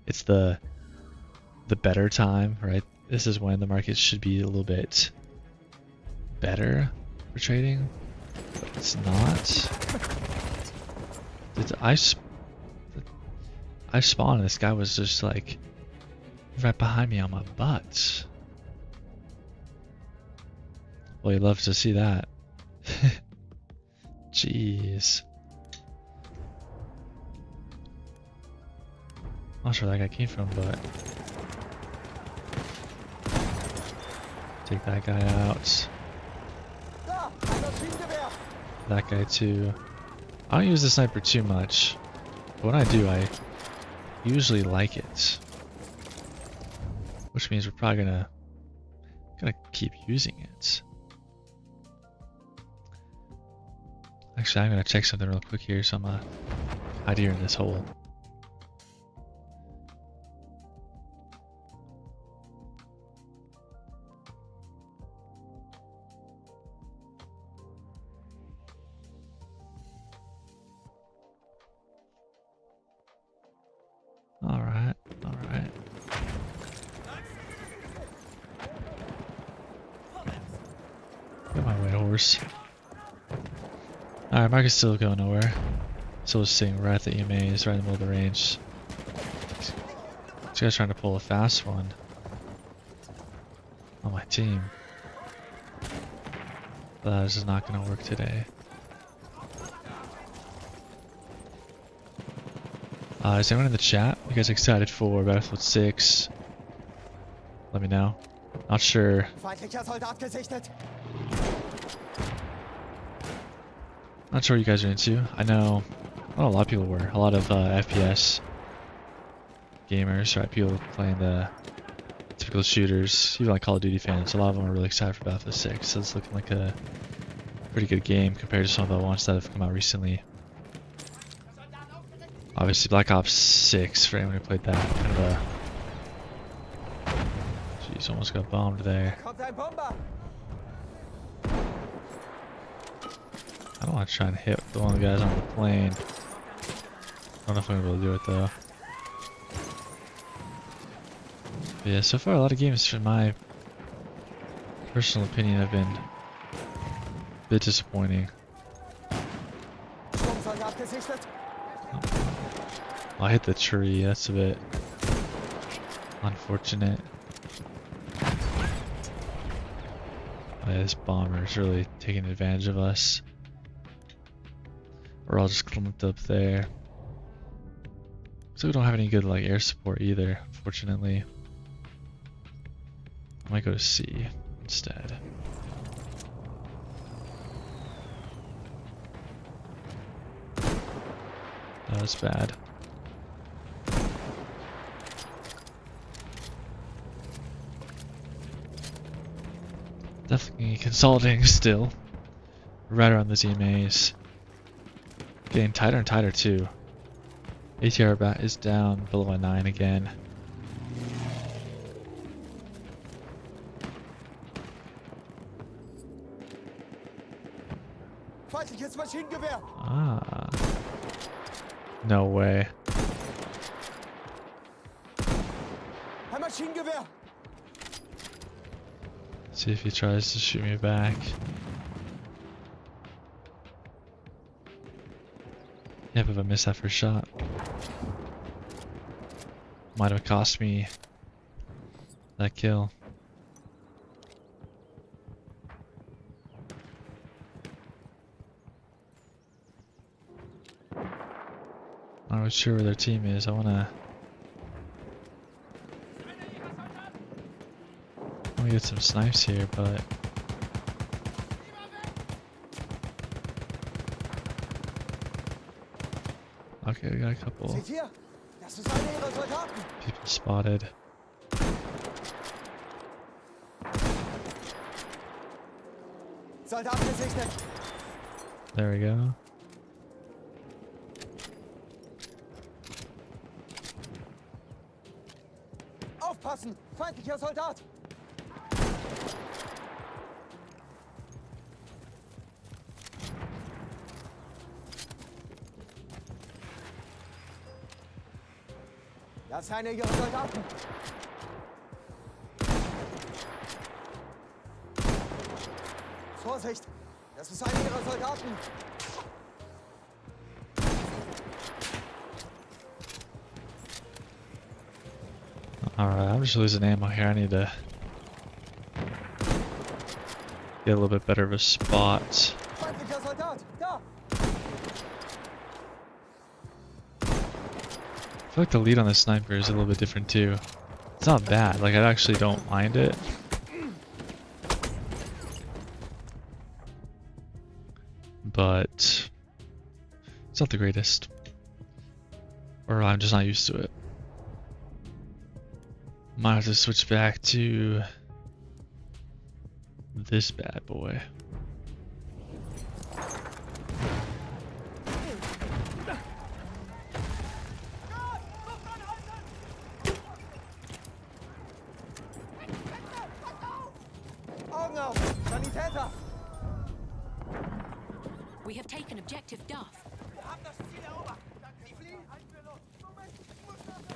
it's the better time, right? This is when the market should be a little bit better for trading, but it's not. I spawned and this guy was just like right behind me on my butt. Well, you'd love to see that. Jeez. Not sure where that guy came from, but take that guy out. That guy too. I don't use the sniper too much, but when I do, I usually like it. Which means we're probably gonna keep using it. Actually, I'm gonna check something real quick here, so I'm gonna hide here in this hole. Alright. Get my white horse. Alright, market's still going nowhere. Still just sitting right at the EMAs, right in the middle of the range. This guy's trying to pull a fast one on my team. But that is just not going to work today. Is anyone in the chat? You guys excited for Battlefield 6? Let me know. Not sure. Not sure what you guys are into. I know a lot of people were. A lot of FPS gamers, right? People playing the typical shooters, even like Call of Duty fans. A lot of them are really excited for Battlefield 6. So it's looking like a pretty good game compared to some of the ones that have come out recently. Obviously, Black Ops 6, for anyone who played that, kind of a... Jeez, almost got bombed there. I don't want to try and hit the one of the guys on the plane. I don't know if I'm able to do it, though. But yeah, so far a lot of games, in my personal opinion, have been a bit disappointing. Oh, I hit the tree, that's a bit unfortunate. Oh, yeah, this bomber is really taking advantage of us. We're all just clumped up there. So we don't have any good like air support either, unfortunately. I might go to C instead. That was bad. Definitely consolidating still. Right around the ZMAs. Getting tighter and tighter too. ATR bat is down below a 9 again. Ah. Maschinengewehr! See if he tries to shoot me back. Yeah, but if I miss that first shot, might have cost me that kill. Not really sure where their team is. I wanna get some snipes here, but okay, we got a couple Seht ihr? Das ist einer ihrer Soldaten! people spotted. Soldat gesichtet! There we go. Aufpassen! Feindlicher Soldat! Das ist einer ihrer Soldaten! Vorsicht! Das ist einer ihrer Soldaten! Alright, I'm just losing ammo here. I need to get a little bit better of a spot. Feindlicher Soldat! Da! I feel like the lead on the sniper is a little bit different too. It's not bad, like I actually don't mind it. But it's not the greatest. Or I'm just not used to it. Might have to switch back to this bad boy. Augen auf! Sanitäter! We have taken objective Duff. Wir haben das Ziel erobert! Sie fliehen! Halten wir los! Moment, ich muss da sein!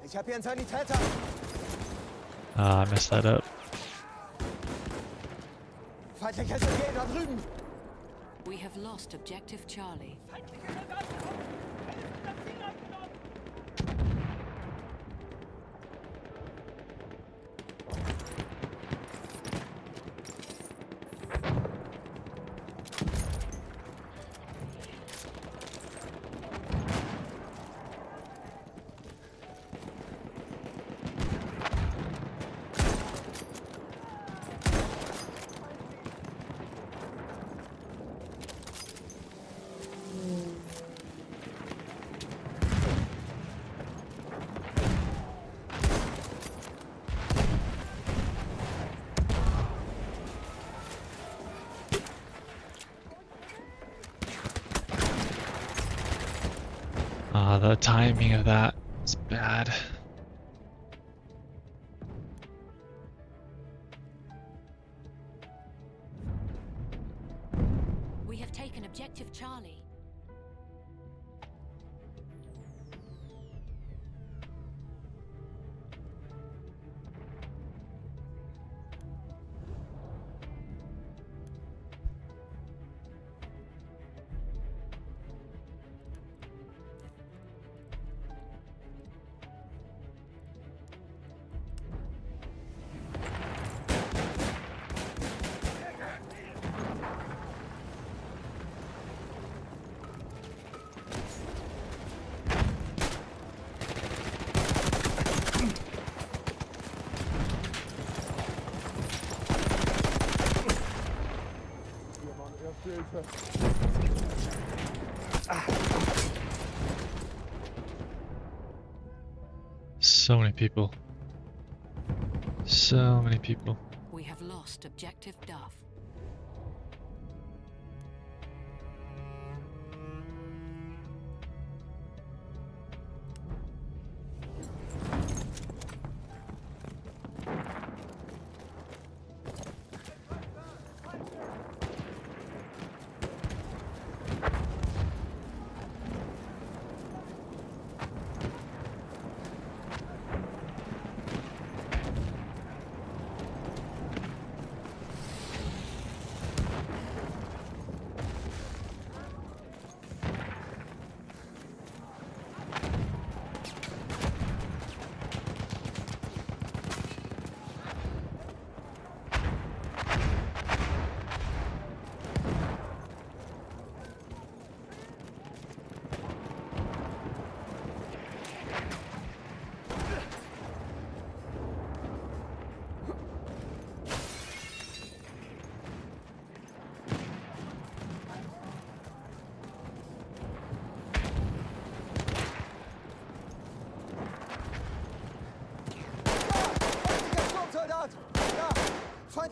Ich hab hier einen Sanitäter! Ah, I messed that up. Feindlicher Soldat da drüben! We have lost objective Charlie. The timing of that is bad. We have taken objective Charlie. So many people. So many people. We have lost objective Duff.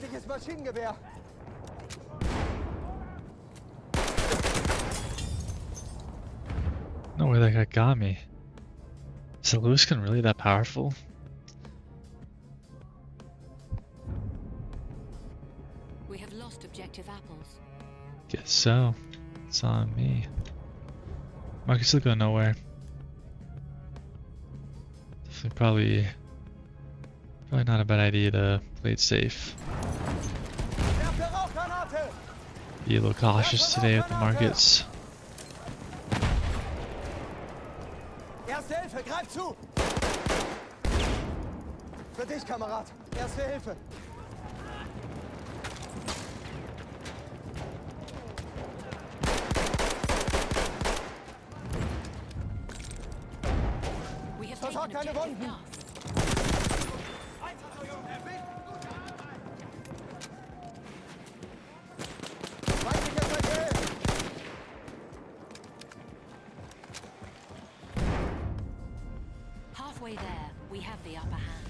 Feindliches Maschinengewehr. No way that guy got me. Is the Lewis gun really that powerful? We have lost objective apples. Guess so. It's on me. Market's still going nowhere. Definitely probably not a bad idea to play it safe. Werfe Rauchgranate! Be a little cautious today with the markets. Erste Hilfe, greif zu! Für dich, Kamerad. Erste Hilfe. We have Versorgt taken keine objective Wunden. Duff. Feindliches Verkehr! Halfway there, we have the upper hand.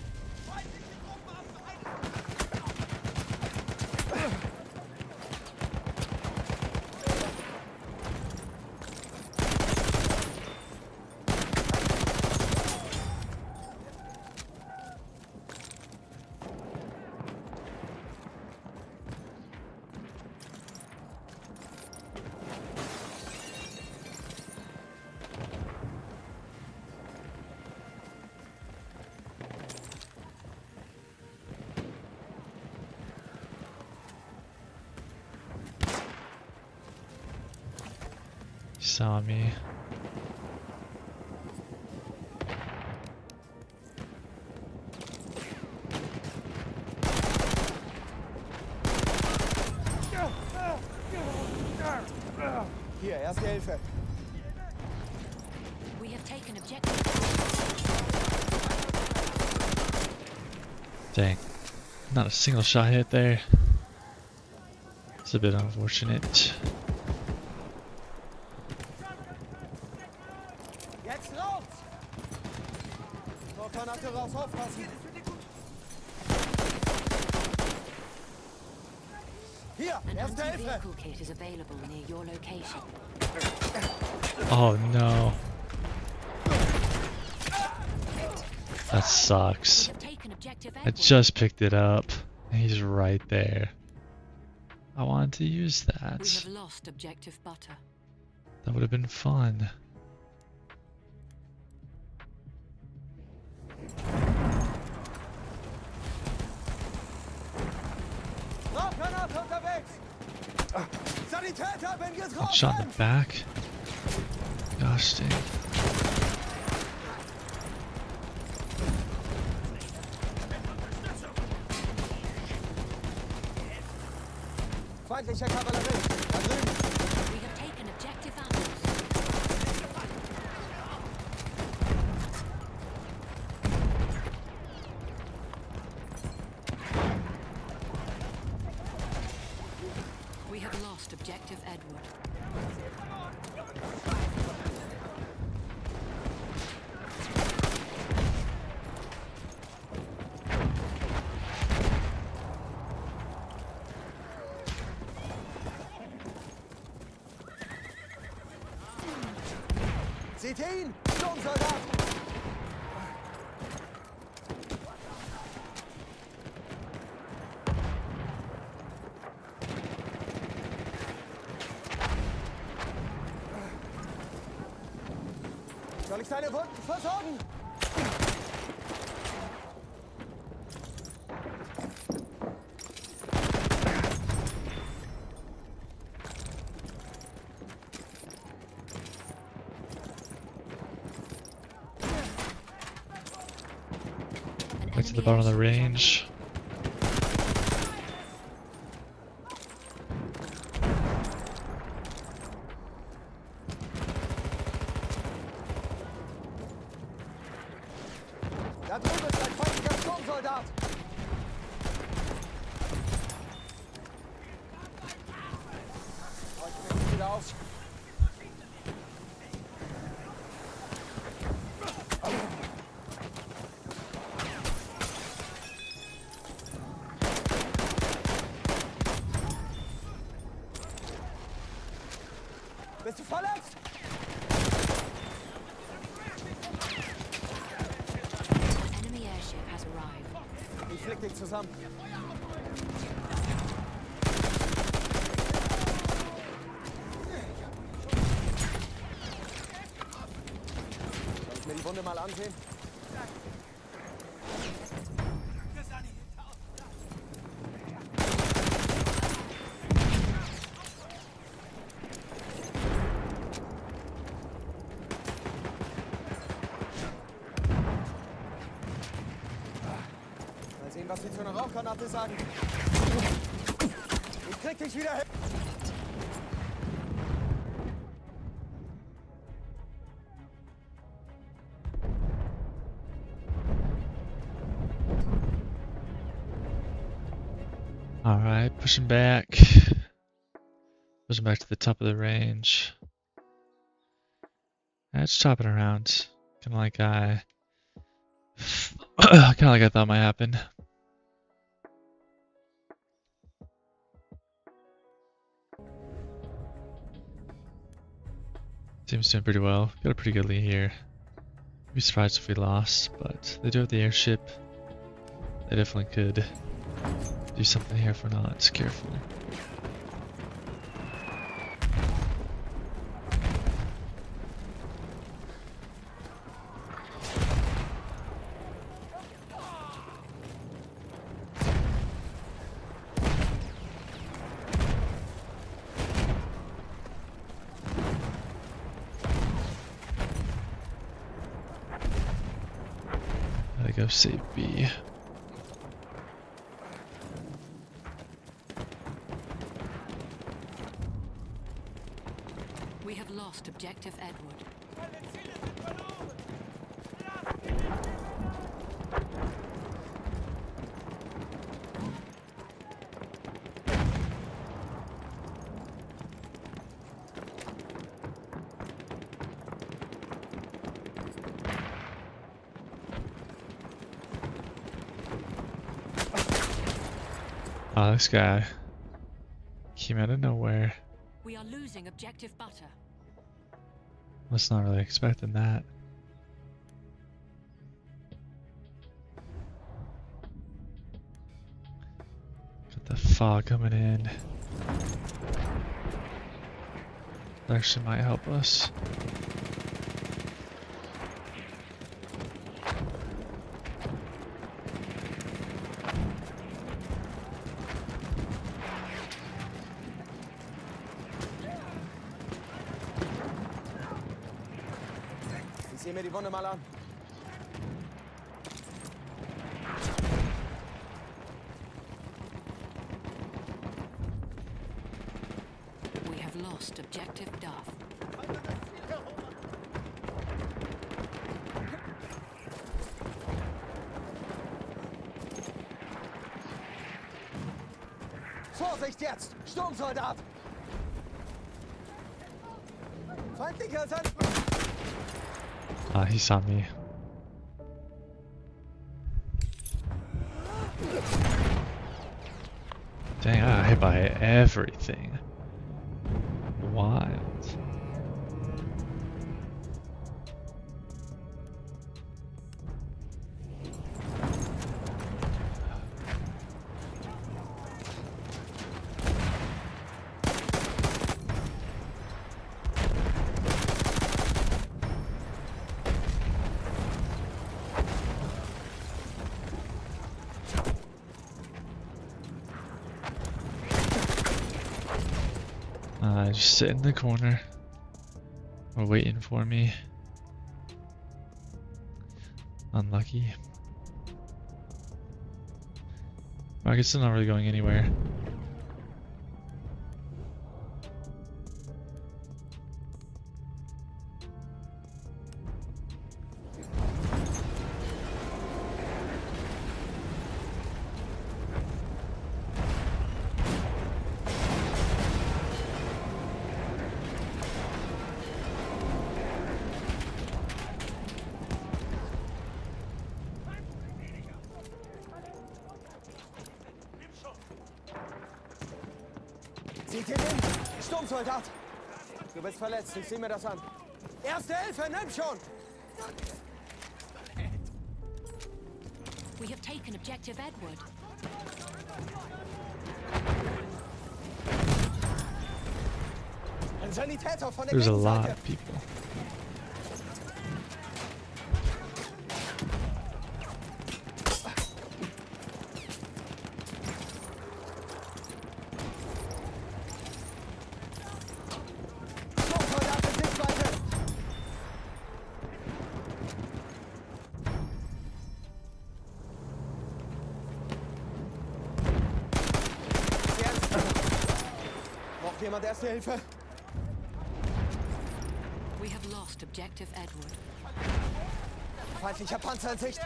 Saw me. Hier, Erste Hilfe. We have taken objective. Dang. Not a single shot hit there. It's a bit unfortunate. Jetzt raus! Rauchgranate raus, aufpassen! Hier, An Erste Hilfe! anti-vehicle kit is available near your location. Oh no. That sucks. We have taken objective I Edward. just picked it up. And he's right there. I wanted to use We that. have lost objective butter. That would have been fun. Rauchgranate unterwegs! Sanitäter, bin One shot in getroffen! the back. Gosh dang. Feindliche Kavallerie, da drüben! We have taken objective apples. We have lost objective Edward. Seht ihr ihn? Sturmsoldat! Soll ich seine Wunden versorgen? An Right to the enemy bottom of the airship is range. Da drüben ist ein feindlicher Sturmsoldat! Oh, ich krieg ihn wieder auf. Bist du verletzt? An enemy airship has arrived. Ich flick dich zusammen. Soll ich mir die Wunde mal ansehen? Mal sehen, was sie zu einer Rauchgranate sagen. Ich krieg dich wieder hin. Alright, pushing back. Pushing back to the top of the range. It's chopping around. Kinda like I thought might happen. Team's doing pretty well. Got a pretty good lead here. I'd be surprised if we lost, but they do have the airship. They definitely could do something here if we're not careful. Gotta go save B. We have lost objective Edward. Oh, this guy came out of nowhere. We are losing objective butter. Was not really expecting that. Got the fog coming in. That actually might help us. Ich sehe mir die Wunde mal an. We have lost objective Duff. Vorsicht jetzt! Sturmsoldat! Feindlicher Sand! Ah, he saw me. Dang, I got hit by everything. Wild. Just sit in the corner. We're waiting for me. Unlucky. I guess I'm not really going anywhere. Seht ihr den? Sturmsoldat! Du bist verletzt, ich sehe mir das an. Erste Hilfe, nimm schon! We have taken objective Edward. Ein Sanitäter von der There's a lot Gegenseite. of people. Soldat in Sichtweite. Jetzt. Braucht jemand Erste Hilfe? We have lost objective Edward. Feindlicher Panzer in Sicht.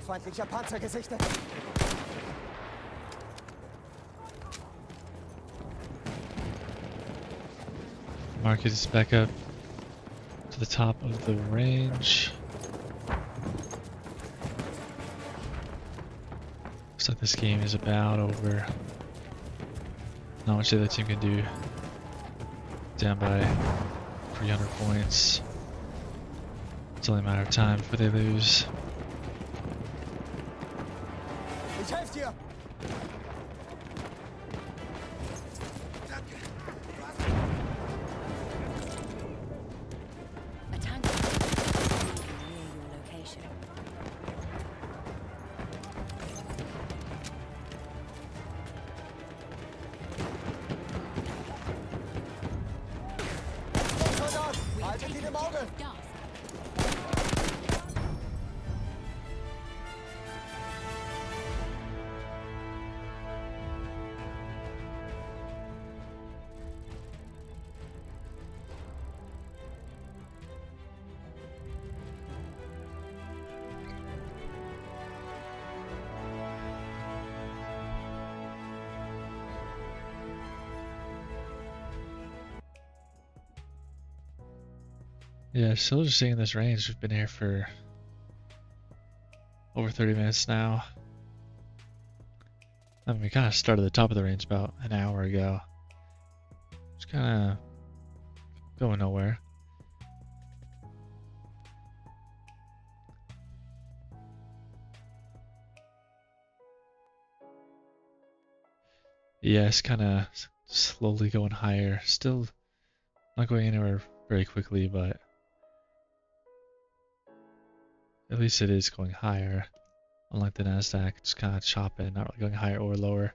Feindlicher Panzer gesichtet. Marcus is back up to the top of the range. Looks like this game is about over. Not much the other team can do. Down by 300 points. It's only a matter of time before they lose. Ich helfe dir. A tank is near your location. Soldat, We have haltet ihn taken im Auge. objective Duff. Yeah, still just staying in this range. We've been here for over 30 minutes now. I mean, we kind of started at the top of the range about an hour ago. Just kind of going nowhere. Yeah, it's kind of slowly going higher. Still not going anywhere very quickly, but at least it is going higher. Unlike the NASDAQ, it's kind of chopping, not really going higher or lower.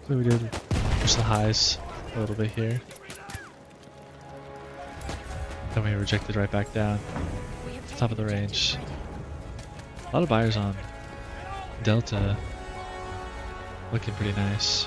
So we did push the highs a little bit here. Then we rejected right back down. We have Top of the taken range. objective Freddy. A lot of buyers on Delta. Looking pretty nice.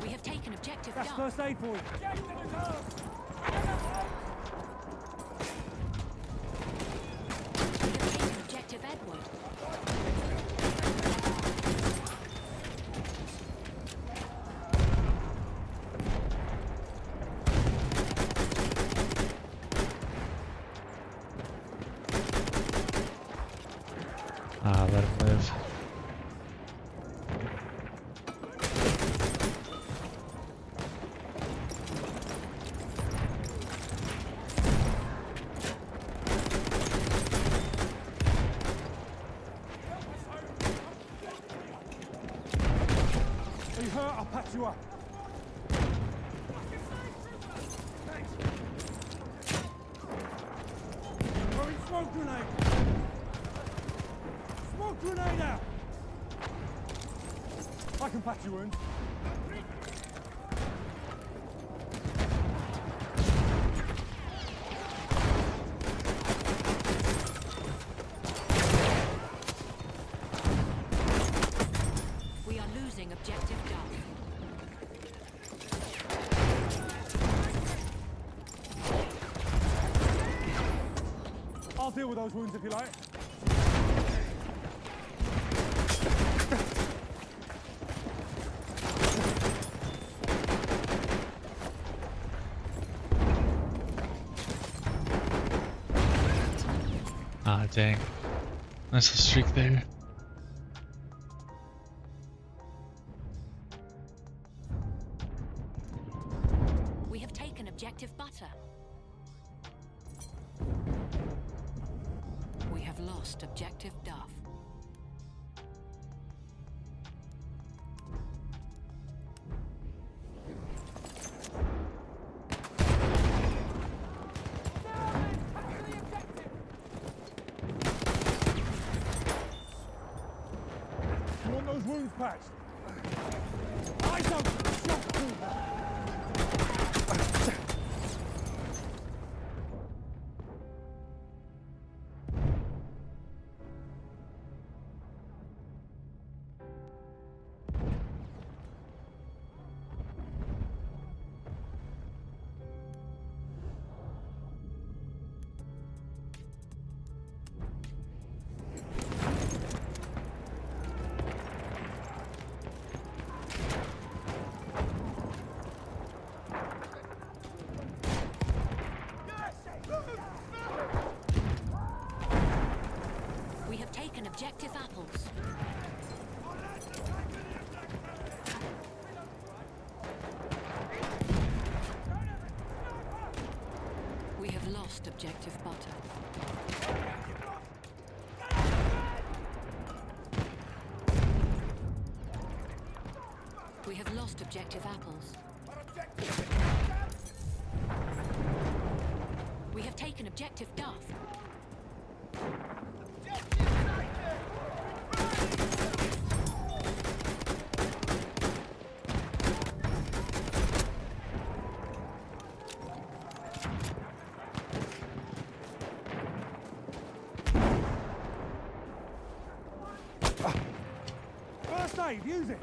We have taken objective Das Duff. First Aid Point. We have taken objective Edward. Ah, let him live. hurt, I'll patch you up. Thanks. Throwing smoke grenade. Smoke grenade out. I can patch your wounds. We are losing objective Duff. I'll deal with those wounds if you like. Ah, dang. Nice little streak there. We have taken objective Butter. We have lost objective Duff. You want those wounds patched? Eyes open! Shot through. We have taken objective Apples. We have lost objective Butter. We have lost objective Apples. We have taken objective Duff. First aid, use it.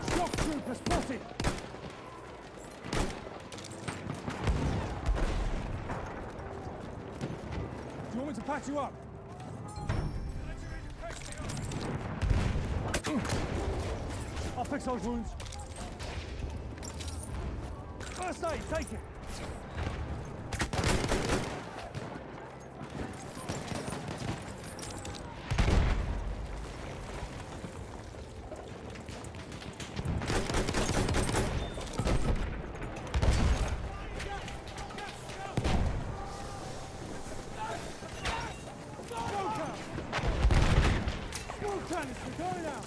Shock trooper spotted. Do you want me to patch you up? I'll fix those wounds. First aid, take it. Smoke canister going out.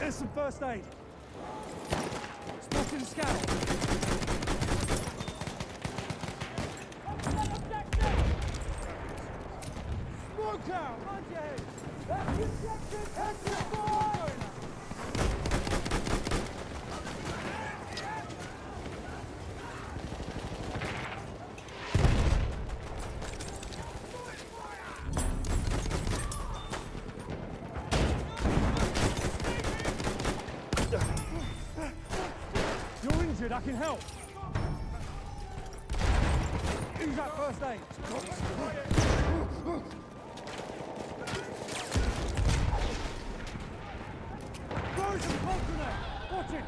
There's some first aid. Spotted a scout. I can help. Use that first aid. Throw some cold grenade. Watch it.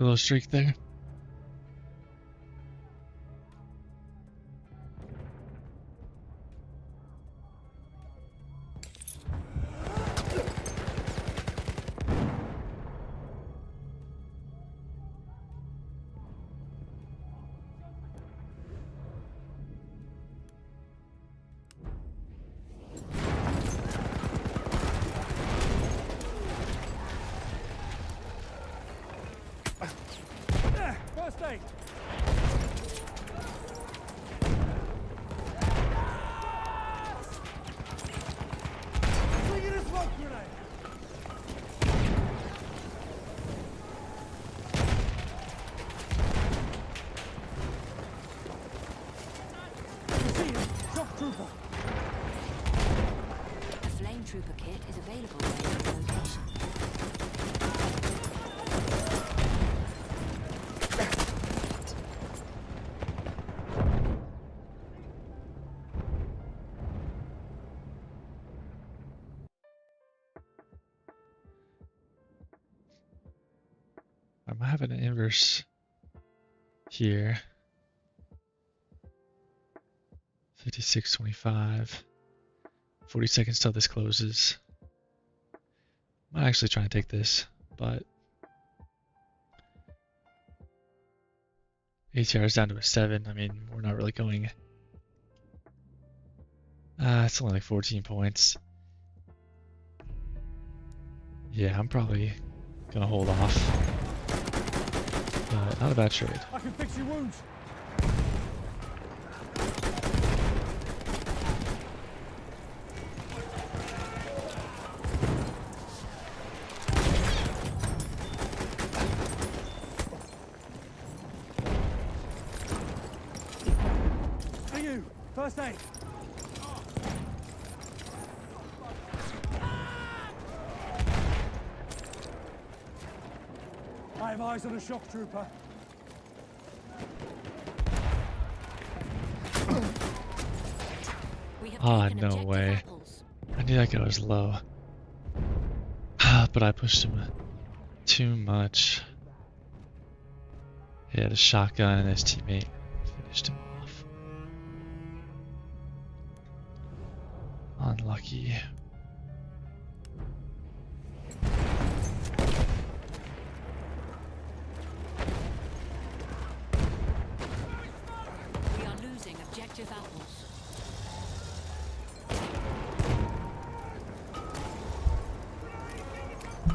A little streak there. First aid. Sling it a smoke grenade. You see him? Shock trooper. A flame trooper kit is available at your location. I'm having an inverse here. 56:25. 40 seconds till this closes. I'm actually trying to take this, but ATR is down to a 7. I mean, we're not really going. It's only like 14 points. Yeah, I'm probably gonna hold off. Not a bad trade. I can fix your wounds. Hey you, first aid. I have eyes on a shock trooper. We have Ah, taken no objective way. apples. I knew that guy was low. But I pushed him too much. He had a shotgun and his teammate finished him off. Unlucky. We are losing objective apples.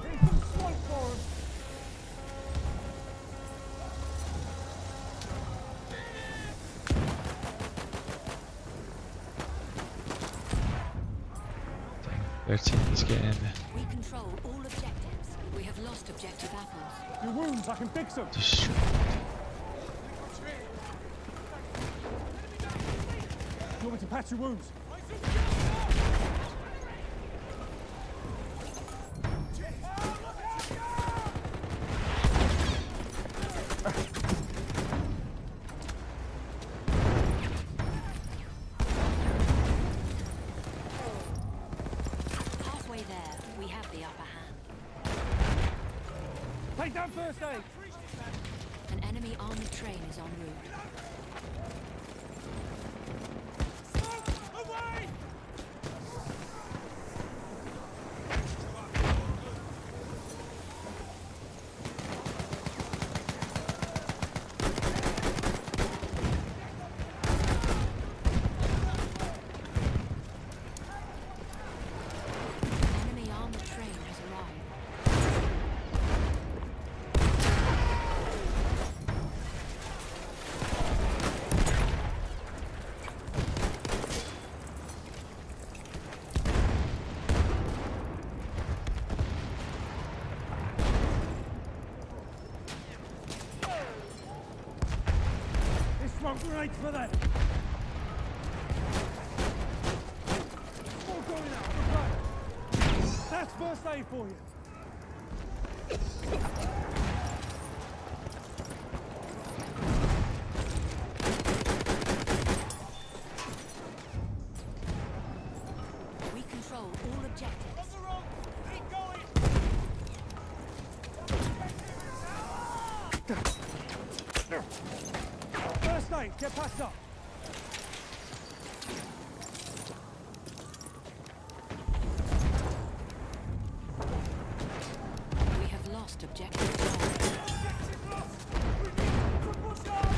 Here's some smoke for him. Their team is getting We control all objectives. We have lost objective apples. Your wounds, I can fix them. destroyed. You want me to patch your wounds? Halfway there, we have the upper hand. Take down first aid. An enemy armored train is en route. Away! Enemy armored train grenades for them. All going out. Okay. That's first aid for you. We control all objectives. Keep going. First aid, get packed up. We have lost objective Charlie.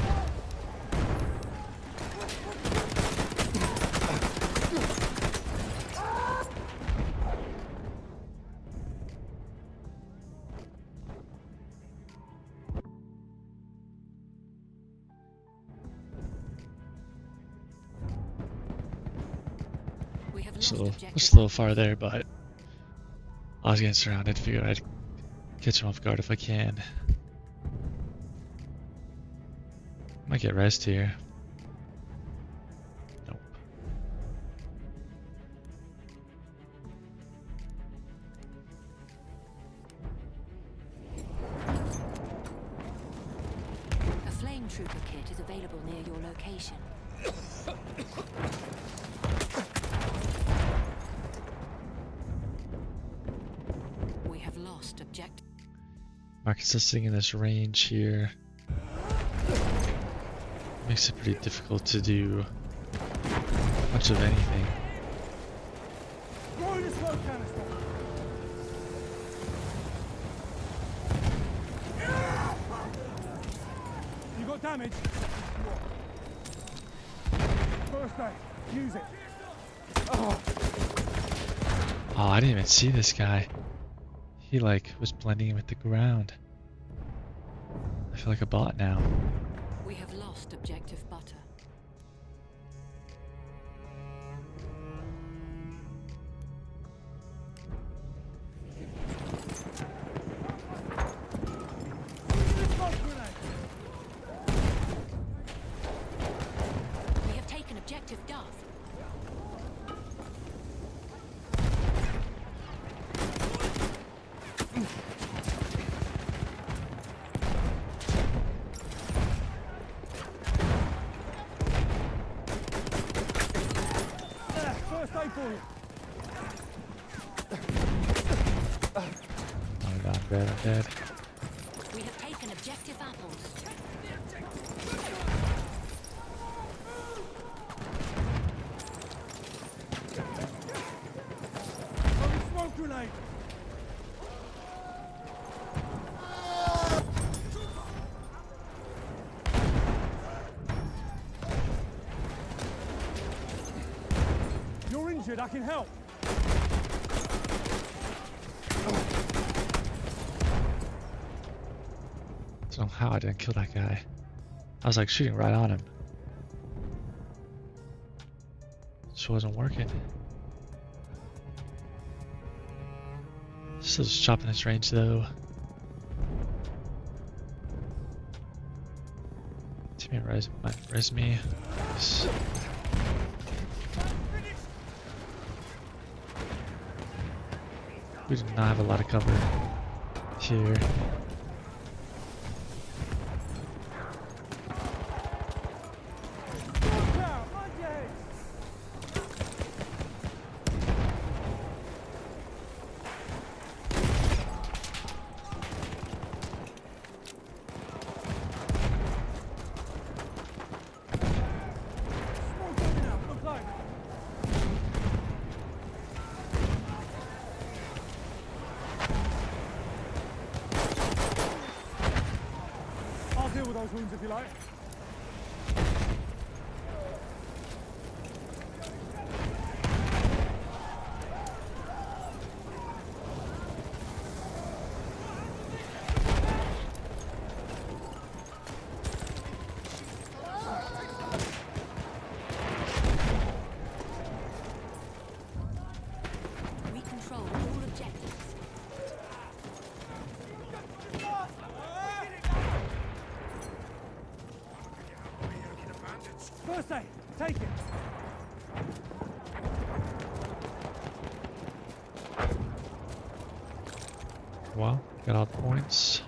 We have lost Just objective a little far there, but I was getting surrounded. Figured I'd catch him off guard if I can. Might get rest here. Nope. A flame trooper kit is available near your location. We have lost objective. Marcus is sitting in this range here. Makes it pretty difficult to do much of anything. Throw in a smoke canister. You got damage? First aid, use it. Oh, Oh, I didn't even see this guy. He like was blending in with the ground. I feel like a bot now. We have lost objective butter. smoke grenade. We have taken objective Duff. There, first aid for you. Oh no, I'm dead, I'm dead. We have taken objective apples. Throwing smoke grenade. You're injured, I can help. I don't know how I didn't kill that guy. I was like shooting right on him. Just wasn't working. Still just chopping his range though. Teammate res me. Nice. We do not have a lot of cover here. Look out, mind your head. Smoke coming out, look like. I'll deal with those wounds if you like. We control all objectives. First aid. Take it. Well, got all the points.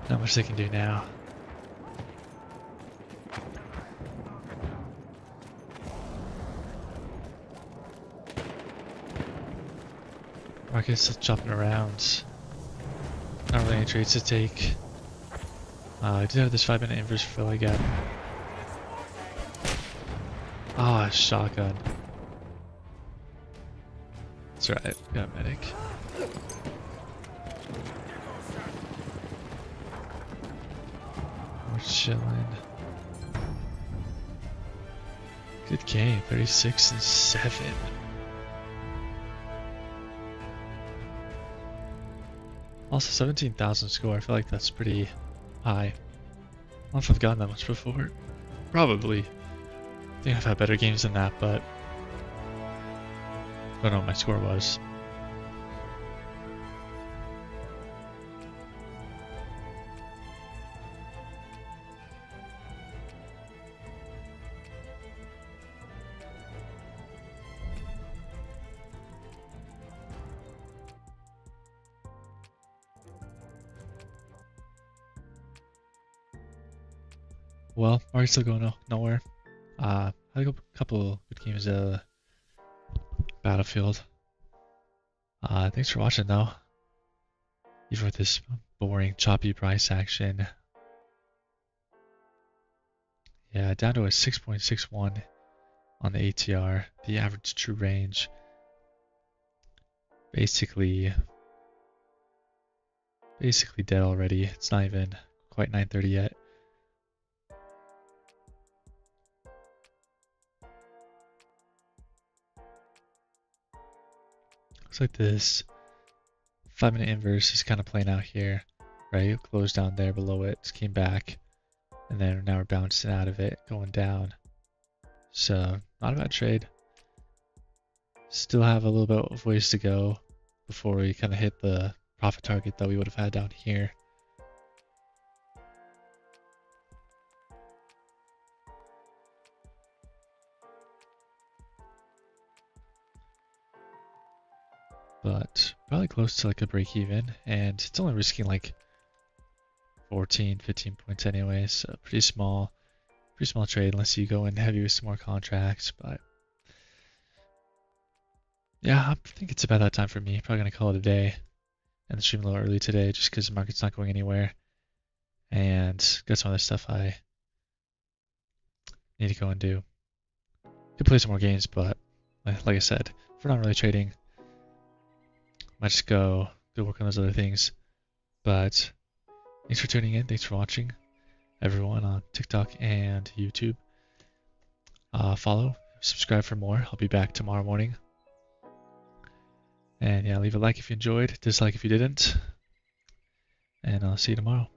Not much they can do now. Market's still chopping around. Not really any trades to take. I did have this 5-minute inverse fill again. Ah, shotgun. That's right, got a medic. We're chilling. Good game, 36-7. Also 17,000 score, I feel like that's pretty high. I don't know if I've gotten that much before. Probably. I think I've had better games than that, but I don't know what my score was. Well, market's still going nowhere. I had a couple good games of Battlefield. Thanks for watching though. Even with this boring, choppy price action. Yeah, down to a 6.61 on the ATR. The average true range. Basically dead already. It's not even quite 9:30 yet. Looks like this 5-minute inverse is kind of playing out here, right? Closed down there below it, came back, and then now we're bouncing out of it, going down. So, not a bad trade. Still have a little bit of ways to go before we kind of hit the profit target that we would have had down here. But probably close to like a break even, and it's only risking like 15 points anyway, so pretty small trade unless you go in heavy with some more contracts. But yeah, I think it's about that time for me. Probably gonna call it a day and the stream a little early today just because the market's not going anywhere, and got some other stuff I need to go and do. Could play some more games, but like I said, if we're not really trading, might just go work on those other things. But thanks for tuning in. Thanks for watching, everyone on TikTok and YouTube. Follow, subscribe for more. I'll be back tomorrow morning. And yeah, leave a like if you enjoyed, dislike if you didn't. And I'll see you tomorrow.